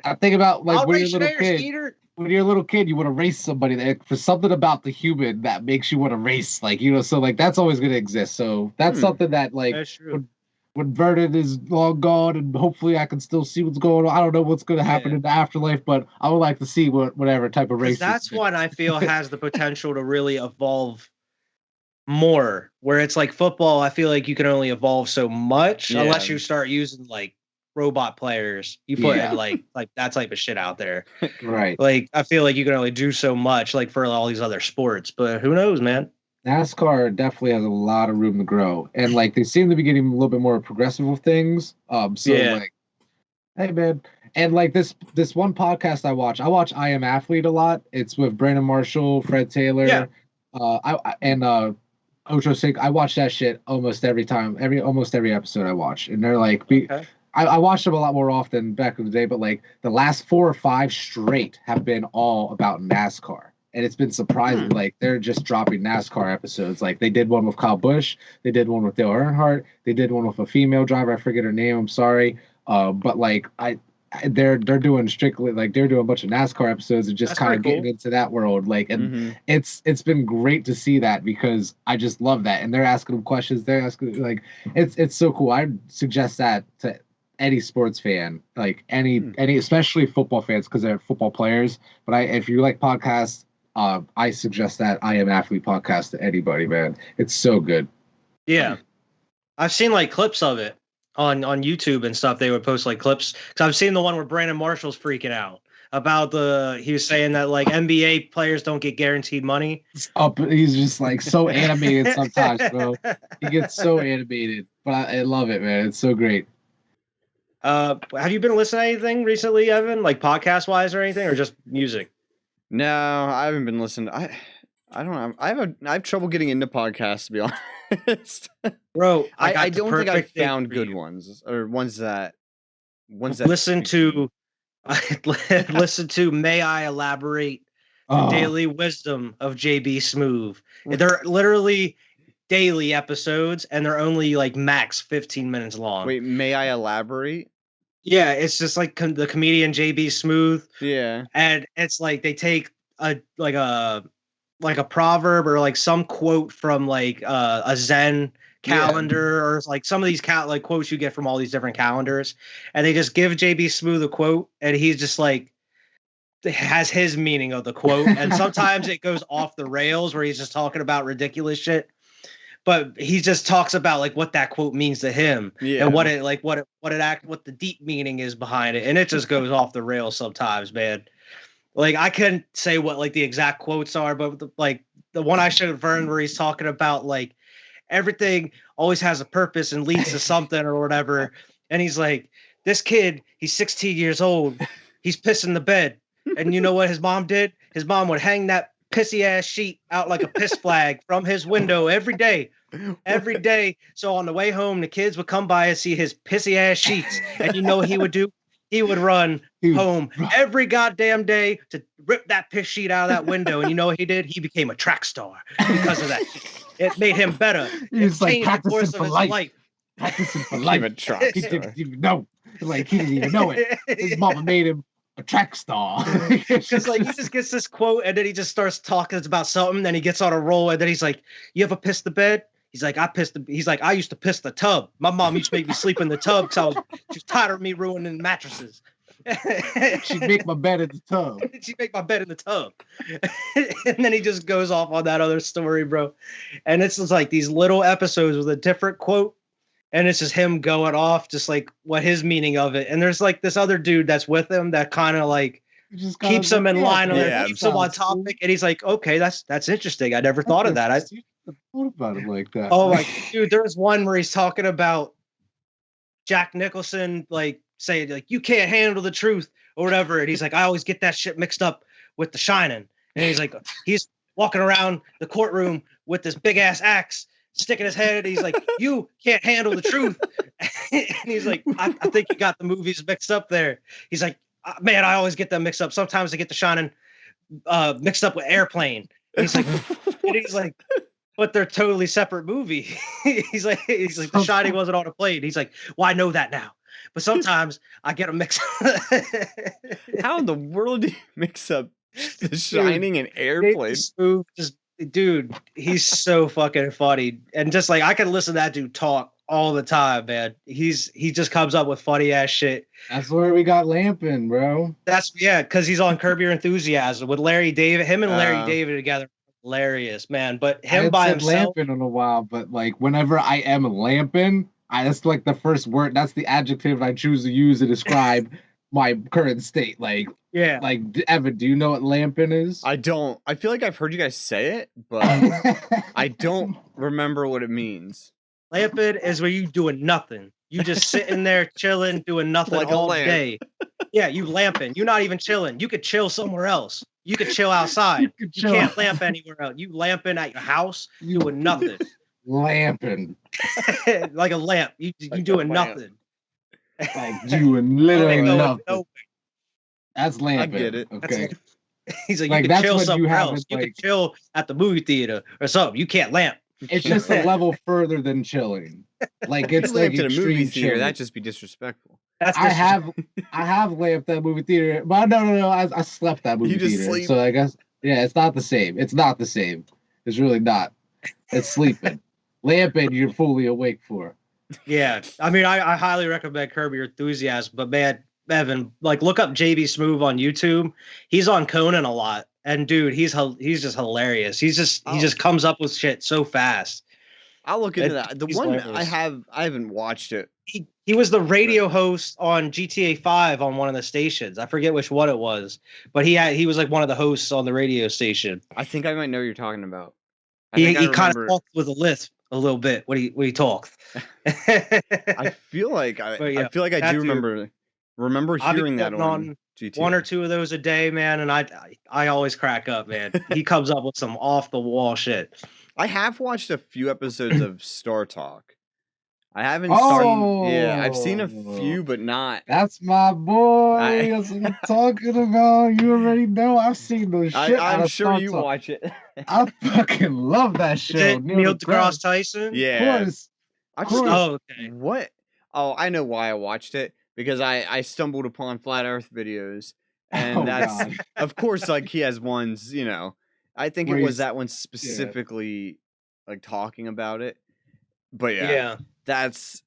I think about like when you're a little kid. Skeeter. When you're a little kid, you want to race somebody. That for something about the human that makes you want to race. Like so like that's always going to exist. So that's something that like. That's true. When Vernon is long gone, and hopefully I can still see what's going on. I don't know what's going to happen in the afterlife, but I would like to see whatever type of race. That's one I feel has the potential to really evolve more. Where it's like football, I feel like you can only evolve so much unless you start using like robot players. You put like that type of shit out there, right? Like I feel like you can only do so much, like for all these other sports. But who knows, man? NASCAR definitely has a lot of room to grow, and like they seem to be getting a little bit more progressive with things. Like, hey man, and like this one podcast I watch I Am Athlete a lot. It's with Brandon Marshall, Fred Taylor, Ocho Cinco. I watch that shit almost every episode I watch, and they're like, I watched them a lot more often back in the day, but like the last 4 or 5 straight have been all about NASCAR. And it's been surprising. Like they're just dropping NASCAR episodes. Like they did one with Kyle Busch, they did one with Dale Earnhardt, they did one with a female driver. I forget her name. I'm sorry. But like they're doing strictly like they're doing a bunch of NASCAR episodes and just kind of getting into that world. Like and it's been great to see that because I just love that. And they're asking them questions. They're asking like it's so cool. I suggest that to any sports fan, like any especially football fans because they're football players. But if you like podcasts. I suggest that I Am Athlete podcast to anybody, man. It's so good. Yeah. I've seen like clips of it on YouTube and stuff. They would post like clips. Because I've seen the one where Brandon Marshall's freaking out about he was saying that like NBA players don't get guaranteed money. He's just like so animated sometimes, bro. He gets so animated. But I love it, man. It's so great. Have you been listening to anything recently, Evan? Like podcast wise or anything, or just music? No, I haven't been listening. I don't know. I have trouble getting into podcasts, to be honest. Bro, I don't think I found good ones or ones that listen to May I Elaborate? The Daily Wisdom of JB Smoove. They're literally daily episodes, and they're only like max 15 minutes long. Wait, may I elaborate? Yeah, it's just like the comedian JB Smoove. Yeah, and it's like they take a proverb or like some quote from like a Zen calendar or like some of these like quotes you get from all these different calendars, and they just give JB Smoove a quote, and he's just like has his meaning of the quote, and sometimes it goes off the rails where he's just talking about ridiculous shit, but he just talks about like what that quote means to him and what the deep meaning is behind it, and it just goes off the rails sometimes, man. Like I couldn't say what like the exact quotes are, but the one I showed Vern where he's talking about like everything always has a purpose and leads to something or whatever, and he's like, this kid, he's 16 years old, he's pissing the bed. And you know what his mom did? His mom would hang that pissy ass sheet out like a piss flag from his window every day. So on the way home, the kids would come by and see his pissy ass sheets. And you know what he would do? He would run home every goddamn day to rip that piss sheet out of that window. And you know what he did? He became a track star because of that. It made him better. He's like practicing for life. Practicing for life. He didn't even know. Like he didn't even know it. His mama made him a track star. Because like he just gets this quote and then he just starts talking about something, then he gets on a roll, and then he's like, you ever pissed the bed? He's like, I used to piss the tub. My mom used to make me sleep in the tub because she was tired of me ruining mattresses. She'd make my bed in the tub. She'd make my bed in the tub. And then he just goes off on that other story, bro. And it's just like these little episodes with a different quote. And it's just him going off, just like what his meaning of it. And there's like this other dude that's with him that kind of like keeps him in line, keeps him on topic. And he's like, okay, that's interesting. I never thought of that. I thought about it like that. Oh, like, dude, there's one where he's talking about Jack Nicholson, like saying like, you can't handle the truth or whatever. And he's like, I always get that shit mixed up with The Shining. And he's like, he's walking around the courtroom with this big ass axe, sticking his head. He's like, you can't handle the truth. And he's like, I think you got the movies mixed up there. He's like, man, I always get them mixed up. Sometimes I get The Shining mixed up with Airplane. And he's like, but they're totally separate movie. he's like, The Shining wasn't on a plane. He's like, well, I know that now. But sometimes I get them mixed up. How in the world do you mix up The Shining and Airplane? Dude, he's so fucking funny. And just like I can listen to that dude talk all the time, man. He just comes up with funny ass shit. That's where we got Lampin', bro. Because he's on Curb Your Enthusiasm with Larry David. Him and Larry David together, hilarious, man. But him by himself, Lampin' in a while. But like whenever I am Lampin', that's like the first word. That's the adjective I choose to use to describe my current state. Like, yeah. Like, Evan, do you know what Lampin' is? I don't. I feel like I've heard you guys say it, but I don't remember what it means. Lampin' is where you doing nothing. You just sitting there chilling, doing nothing like all day. Yeah, you lamping. You're not even chilling. You could chill somewhere else. You could chill outside. You can't lamp anywhere else. You lamping at your house, you doing nothing. Lamping. Like a lamp. You doing nothing. Like doing literally nothing. That's lamping. I get it. Okay. He's like, you can chill somewhere else. You can chill at the movie theater or something. You can't lamp. It's just a level further than chilling. Like it's like in a movie theater. That'd just be disrespectful. I have lamped that movie theater, but no. I slept that movie theater. Sleep. So I guess it's not the same. It's not the same. It's really not. It's sleeping. Lamping, you're fully awake for. Yeah, I mean, I highly recommend Curb Your Enthusiasm, but man, Evan, like look up JB Smoove on YouTube. He's on Conan a lot, and dude, he's just hilarious. He just comes up with shit so fast. I'll look into that. The one hilarious. I haven't watched it. He was the radio host on GTA 5 on one of the stations. I forget which one it was, but he was like one of the hosts on the radio station. I think I might know what you're talking about. He kind of talked with a lisp a little bit when he talked. I feel like I do remember remember hearing that on GTA. 1 or 2 of those a day, man, and I always crack up, man. He comes up with some off the wall shit. I have watched a few episodes of Star Talk. I haven't seen. Yeah, I've seen a few, but not. That's my boy. That's what I'm talking about. You already know. I've seen those shit. I'm sure you watch it. I fucking love that show. Neil deGrasse Tyson? Yeah. Of course. Oh, okay. What? Oh, I know why I watched it. Because I stumbled upon Flat Earth videos. And that's, of course, like he has ones, you know. I think it was that one specifically, like talking about it. But yeah. That's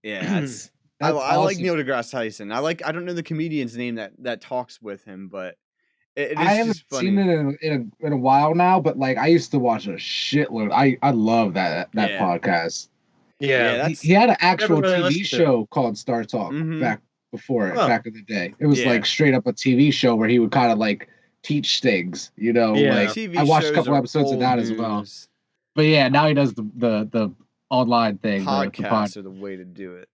I like Neil deGrasse Tyson. I don't know the comedian's name that talks with him, but it is I haven't just funny. seen it in a while now, but like I used to watch a shitload. I love that podcast. Yeah, he had an actual TV show called Star Talk back in the day. It was like straight up a TV show where he would kind of like teach things, you know. Like TV I watched a couple episodes of that as well. But yeah, now he does the online thing. Podcasts are the way to do it.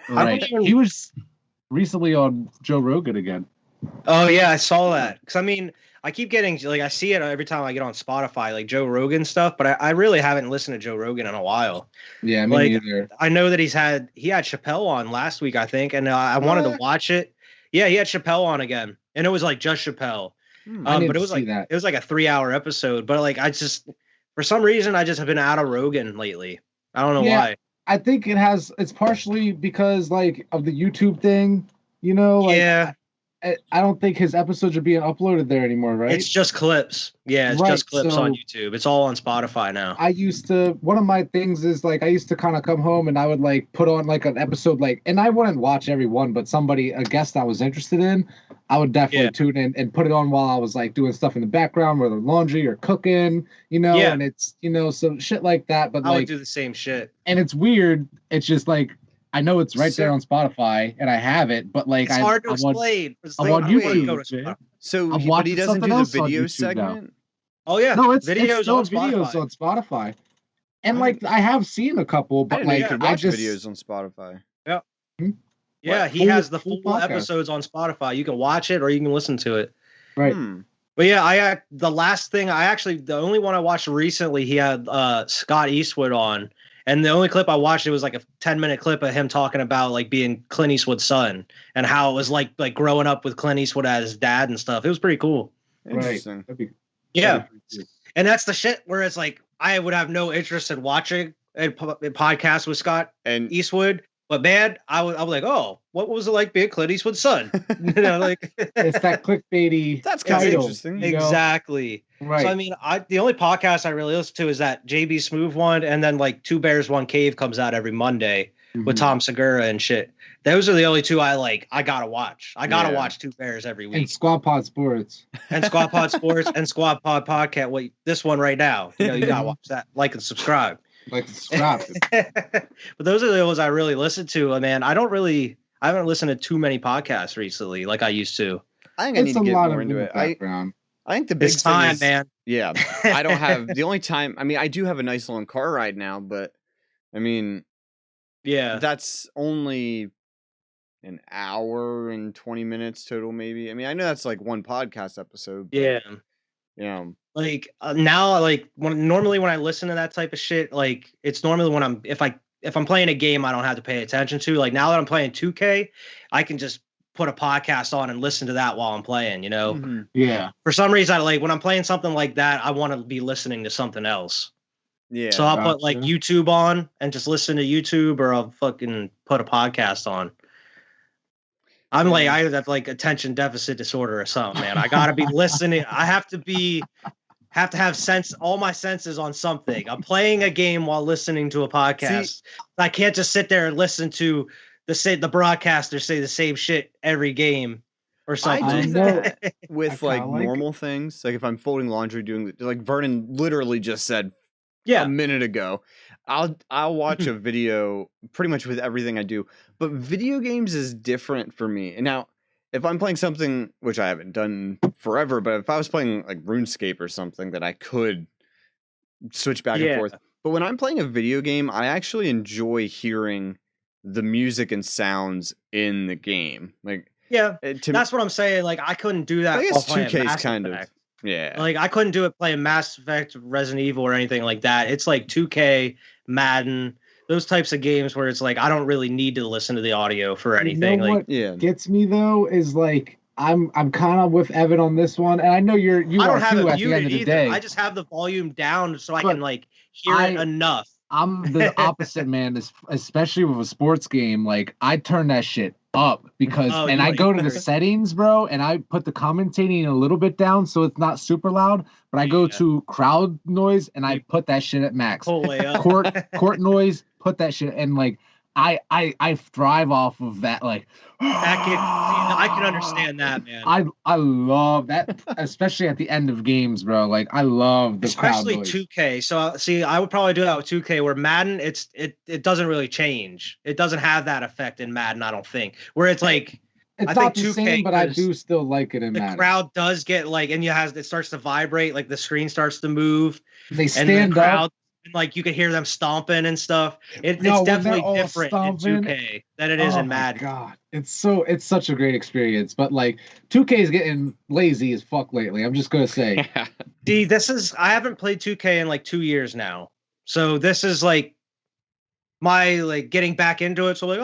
Right. He was recently on Joe Rogan again. Oh yeah, I saw that. Because I mean, I keep getting like I see it every time I get on Spotify, like Joe Rogan stuff. But I really haven't listened to Joe Rogan in a while. Yeah, me neither. I know that he had Chappelle on last week, I think, and I wanted to watch it. Yeah, he had Chappelle on again, and it was like just Chappelle. But it was like it was like a 3-hour episode. But like I just for some reason I just have been out of Rogan lately. I don't know why. I think it's partially because like of the YouTube thing, you know. Like, I don't think his episodes are being uploaded there anymore, right? It's just clips. Yeah, it's just clips on YouTube. It's all on Spotify now. One of my things is like I used to kind of come home and I would like put on like an episode and I wouldn't watch every one, but a guest I was interested in, I would definitely tune in and put it on while I was like doing stuff in the background, whether laundry or cooking, you know, and it's, you know, so shit like that. But I would do the same shit. And it's weird. It's just like, I know it's right there on Spotify, and I have it, but like it's hard to explain. I'm on YouTube. So he doesn't do the video segment. Oh yeah, no, it's videos on Spotify, and like I have seen a couple, but like I just videos on Spotify. Yeah, yeah, he has the full episodes on Spotify. You can watch it or you can listen to it. Right. But yeah, the only one I watched recently, he had Scott Eastwood on. And the only clip I watched, it was like a 10-minute clip of him talking about like being Clint Eastwood's son and how it was like growing up with Clint Eastwood as his dad and stuff. It was pretty cool. Interesting. Yeah. And that's the shit where it's like, I would have no interest in watching a podcast with Scott and Eastwood. But man, I was like, oh, what was it like being Clint Eastwood's son? You know, like it's that clickbaity. That's kind of interesting. Exactly. Right. So I mean, the only podcast I really listen to is that JB Smoove one, and then like Two Bears One Cave comes out every Monday with Tom Segura and shit. Those are the only two I like. I gotta watch. I gotta watch Two Bears every week. And SquadPod Sports. And SquadPod Sports and SquadPod Podcast. Wait, this one right now. You know, you gotta watch that. Like and subscribe. Like subscribe. But those are the ones I really listen to. Man, I haven't listened to too many podcasts recently like I used to. I think I need to get more into it. I think the big thing is, man. Yeah, I don't have the only time. I mean, I do have a nice long car ride now, but I mean, yeah, that's only an hour and 20 minutes total, maybe. I mean, I know that's like one podcast episode. But, yeah. Like now, like normally when I listen to that type of shit, like it's normally when if I'm playing a game I don't have to pay attention to. Like now that I'm playing 2K, I can just put a podcast on and listen to that while I'm playing, you know? Yeah. For some reason, like when I'm playing something like that, I want to be listening to something else. Yeah. So I'll put like YouTube on and just listen to YouTube, or I'll fucking put a podcast on. I'm like, I have like attention deficit disorder or something, man. I gotta be listening. I have to have sense, all my senses on something. I'm playing a game while listening to a podcast. I can't just sit there and listen to the broadcaster say the same shit every game or something. I do that with like normal things. Like if I'm folding laundry, doing like Vernon literally just said a minute ago. I'll watch a video pretty much with everything I do. But video games is different for me. And now if I'm playing something, which I haven't done forever, but if I was playing like RuneScape or something, that I could switch back and forth. But when I'm playing a video game, I actually enjoy hearing the music and sounds in the game. Like, yeah, that's what I'm saying. Like, I couldn't do that. I guess 2K's kind Effect. of, yeah. Like, I couldn't do it playing Mass Effect, Resident Evil, or anything like that. It's like 2K, Madden, those types of games where it's like I don't really need to listen to the audio for anything. You know what gets me though is like I'm kind of with Evan on this one, and I know you I don't are have too it at the end of the day. I just have the volume down so I can like hear it enough. I'm the opposite, man. Especially with a sports game, like I turn that shit up because, and I go to the settings, bro, and I put the commentating a little bit down so it's not super loud. But I go to crowd noise and I put that shit at max. Court noise, put that shit, and like I thrive off of that. Like I can understand that, man. I love that, especially at the end of games, bro. Like I love the especially crowd noise. 2K. So see, I would probably do that with 2K. Where Madden, it doesn't really change. It doesn't have that effect in Madden, I don't think. Where it's like it's not the same, but I do still like it in Madden. The crowd does get like, and it starts to vibrate, like the screen starts to move. They stand up. And like you could hear them stomping and stuff. It's definitely different in 2K than it is in Madden. God, it's such a great experience. But like 2K is getting lazy as fuck lately. I'm just gonna say. See, I haven't played 2K in like 2 years now, so this is like my like getting back into it. So like,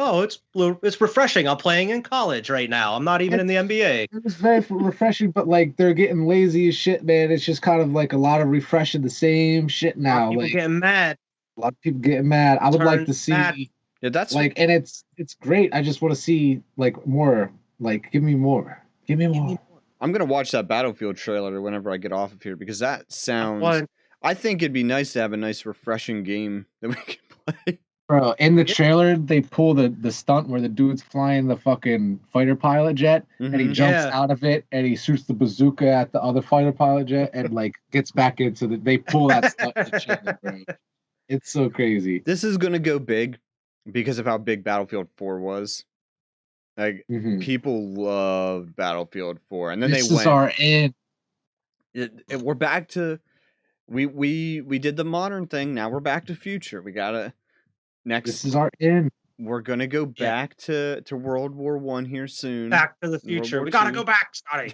it's refreshing. I'm playing in college right now. I'm not even in the NBA. It's very refreshing, but like they're getting lazy as shit, man. It's just kind of like a lot of refreshing the same shit now. People getting mad. A lot of people getting mad. I would like to see. Yeah, that's like, and it's great. I just want to see like more. Like, give me more. Give me more. I'm gonna watch that Battlefield trailer whenever I get off of here because that sounds. I think it'd be nice to have a nice, refreshing game that we can play. Bro, in the trailer, they pull the stunt where the dude's flying the fucking fighter pilot jet, and he jumps out of it, and he shoots the bazooka at the other fighter pilot jet, and like gets back into the. They pull that stunt in the trailer, bro. It's so crazy. This is gonna go big because of how big Battlefield 4 was. Like people loved Battlefield 4, and then this is our end. We're back to we did the modern thing. Now we're back to future. We gotta. Next, this is our end. We're gonna go back to World War I here soon. Back to the future. We gotta go back, Scotty.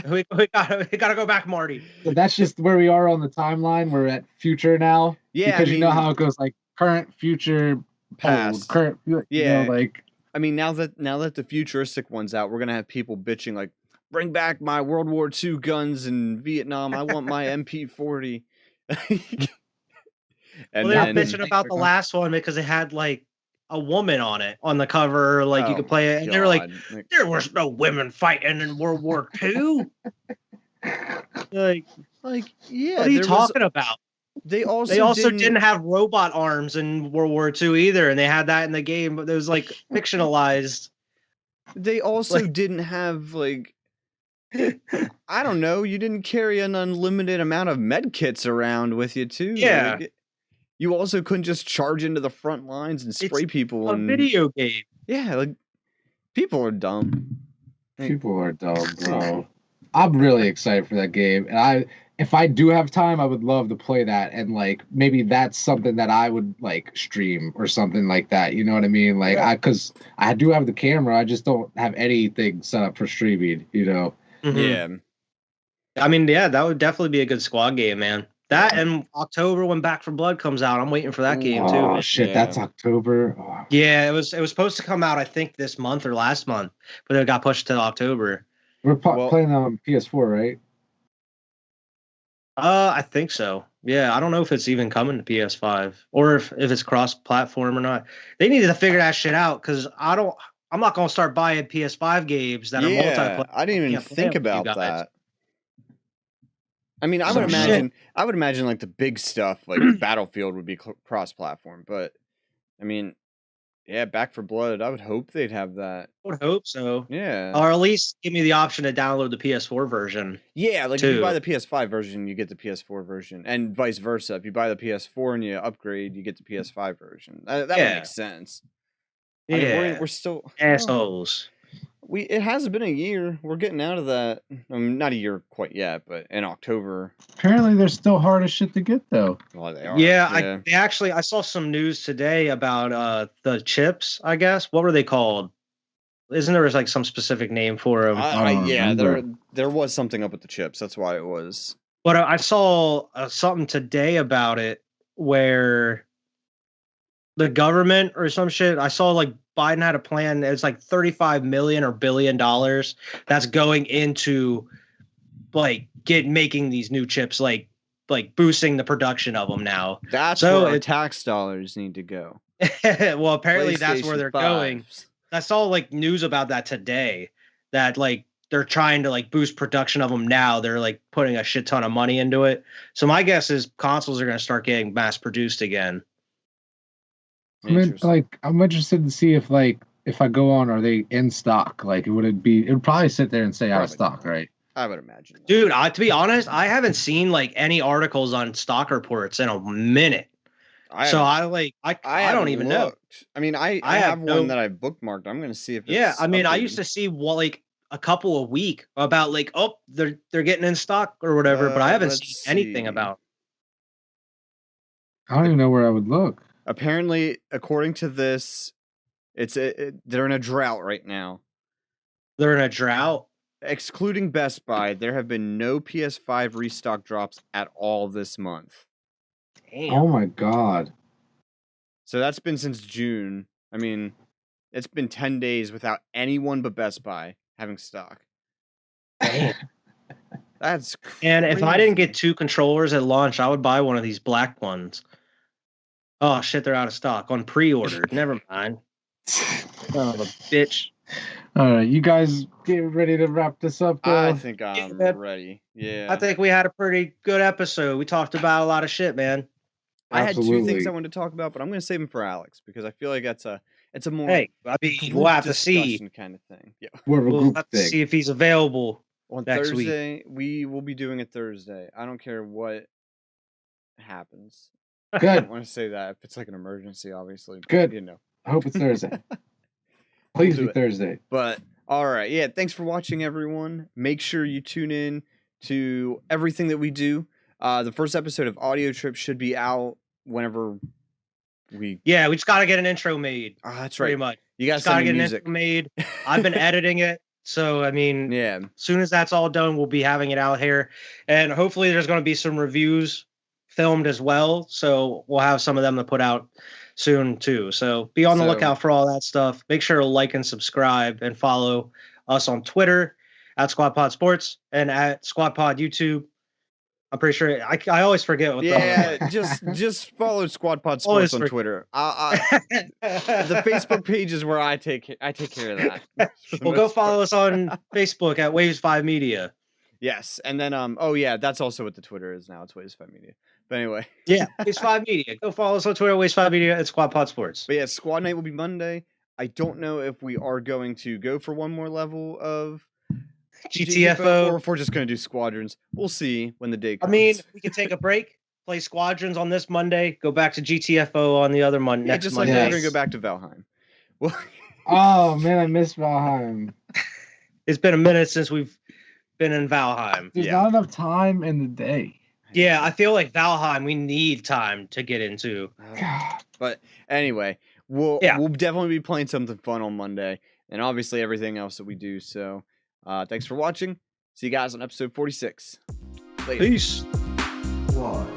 we gotta go back, Marty. So that's just where we are on the timeline. We're at future now. Yeah, because you know how it goes, like current, future, past, current. Yeah, like I mean, now that the futuristic one's out, we're gonna have people bitching like, "Bring back my World War II guns in Vietnam. I want my MP40." And they're bitching about the last one because it had like a woman on it on the cover, like you could play it, and they were like, "There was no women fighting in World War II." like, yeah. What are you talking about? They also didn't have robot arms in World War II either, and they had that in the game, but it was like fictionalized. They also didn't have like. I don't know. You didn't carry an unlimited amount of med kits around with you too. Yeah. You also couldn't just charge into the front lines and spray people. A video game. Yeah, like people are dumb. People are dumb, bro. I'm really excited for that game, and if I do have time, I would love to play that, and like maybe that's something that I would like stream or something like that. You know what I mean? Like because I do have the camera, I just don't have anything set up for streaming. You know? Yeah. I mean, yeah, that would definitely be a good squad game, man. That and October when Back 4 Blood comes out, I'm waiting for that game too. Oh shit, that's October. Oh. Yeah, it was supposed to come out I think this month or last month, but it got pushed to October. We're playing on PS4, right? I think so. Yeah, I don't know if it's even coming to PS5 or if it's cross-platform or not. They needed to figure that shit out because I'm not gonna start buying PS5 games that are multiplayer. I didn't even think about that. I mean, I would imagine like the big stuff like Battlefield would be cross-platform, but I mean, yeah, Back 4 Blood, I would hope they'd have that. I would hope so. Yeah. Or at least give me the option to download the PS4 version. Yeah, like if you buy the PS5 version, you get the PS4 version, and vice versa. If you buy the PS4 and you upgrade, you get the PS5 version. That would make sense. Yeah, I mean, we're still assholes. It has been a year. We're getting out of that. Not a year quite yet, but in October. Apparently, they're still hard as shit to get, though. Well, they are. Yeah, I saw some news today about the chips. I guess what were they called? Isn't there like some specific name for them? There was something up with the chips. That's why it was. But I saw something today about it where the government or some shit. I saw like Biden had a plan. It's like $35 million or $1 billion that's going into like making these new chips, like boosting the production of them now. That's where our tax dollars need to go. Well, apparently that's where they're going. I saw like news about that today, that like they're trying to like boost production of them now. They're like putting a shit ton of money into it. So my guess is consoles are going to start getting mass produced again. I'm interested to see if I go on, are they in stock? Like, it would probably sit there and say out of stock, right? I would imagine. Dude, to be honest, I haven't seen like any articles on stock reports in a minute. I don't even know. I mean, I have one that I've bookmarked. I'm going to see if it's I mean, updated. I used to see like a couple a week about like, oh, they're getting in stock or whatever, but I haven't seen anything about. I don't even know where I would look. Apparently, according to this, they're in a drought right now. They're in a drought? Excluding Best Buy, there have been no PS5 restock drops at all this month. Damn. Oh my god. So that's been since June. I mean, it's been 10 days without anyone but Best Buy having stock. Damn. That's crazy. And if I didn't get 2 controllers at launch, I would buy one of these black ones. Oh shit, they're out of stock on pre-order. Never mind. Son of a bitch. All right, you guys get ready to wrap this up, though? I think I'm ready. Yeah. I think we had a pretty good episode. We talked about a lot of shit, man. I had 2 things I wanted to talk about, but I'm going to save them for Alex because I feel like it's a more we'll have to see kind of thing. Yeah. We'll have to see if he's available on next Thursday. Week. We will be doing it Thursday. I don't care what happens. Good. I don't want to say that if it's like an emergency, obviously. But, good. You know. I hope it's Thursday. Please be Thursday. But all right, yeah. Thanks for watching, everyone. Make sure you tune in to everything that we do. The first episode of Audio Trip should be out whenever we. Yeah, we just got to get an intro made. That's right. Pretty much. You guys got to get an intro made. I've been editing it. So, I mean, yeah. As soon as that's all done, we'll be having it out here. And hopefully there's going to be some reviews filmed as well. So we'll have some of them to put out soon too. So be on the lookout for all that stuff. Make sure to like and subscribe and follow us on Twitter at SquadPod Sports and at SquadPod YouTube. I'm pretty sure I always forget what just follow SquadPod Sports on Twitter. The Facebook page is where I take care of that. Well, go follow us on Facebook at Waves 5 Media. Yes, and then that's also what the Twitter is now. It's Waves 5 Media. But anyway, Waves 5 Media. Go follow us on Twitter, Waves 5 Media, and SquadPod Sports. But yeah, Squad Night will be Monday. I don't know if we are going to go for one more level of GTFO, or if we're just going to do Squadrons. We'll see when the day comes. I mean, we can take a break, play Squadrons on this Monday, go back to GTFO on the other Monday. Yeah, just like we're going to go back to Valheim. Oh man, I miss Valheim. It's been a minute since we've been in Valheim. There's not enough time in the day. Yeah, I feel like Valheim, we need time to get into. But anyway, we'll definitely be playing something fun on Monday, and obviously everything else that we do. So thanks for watching. See you guys on episode 46. Later. Peace. Squad.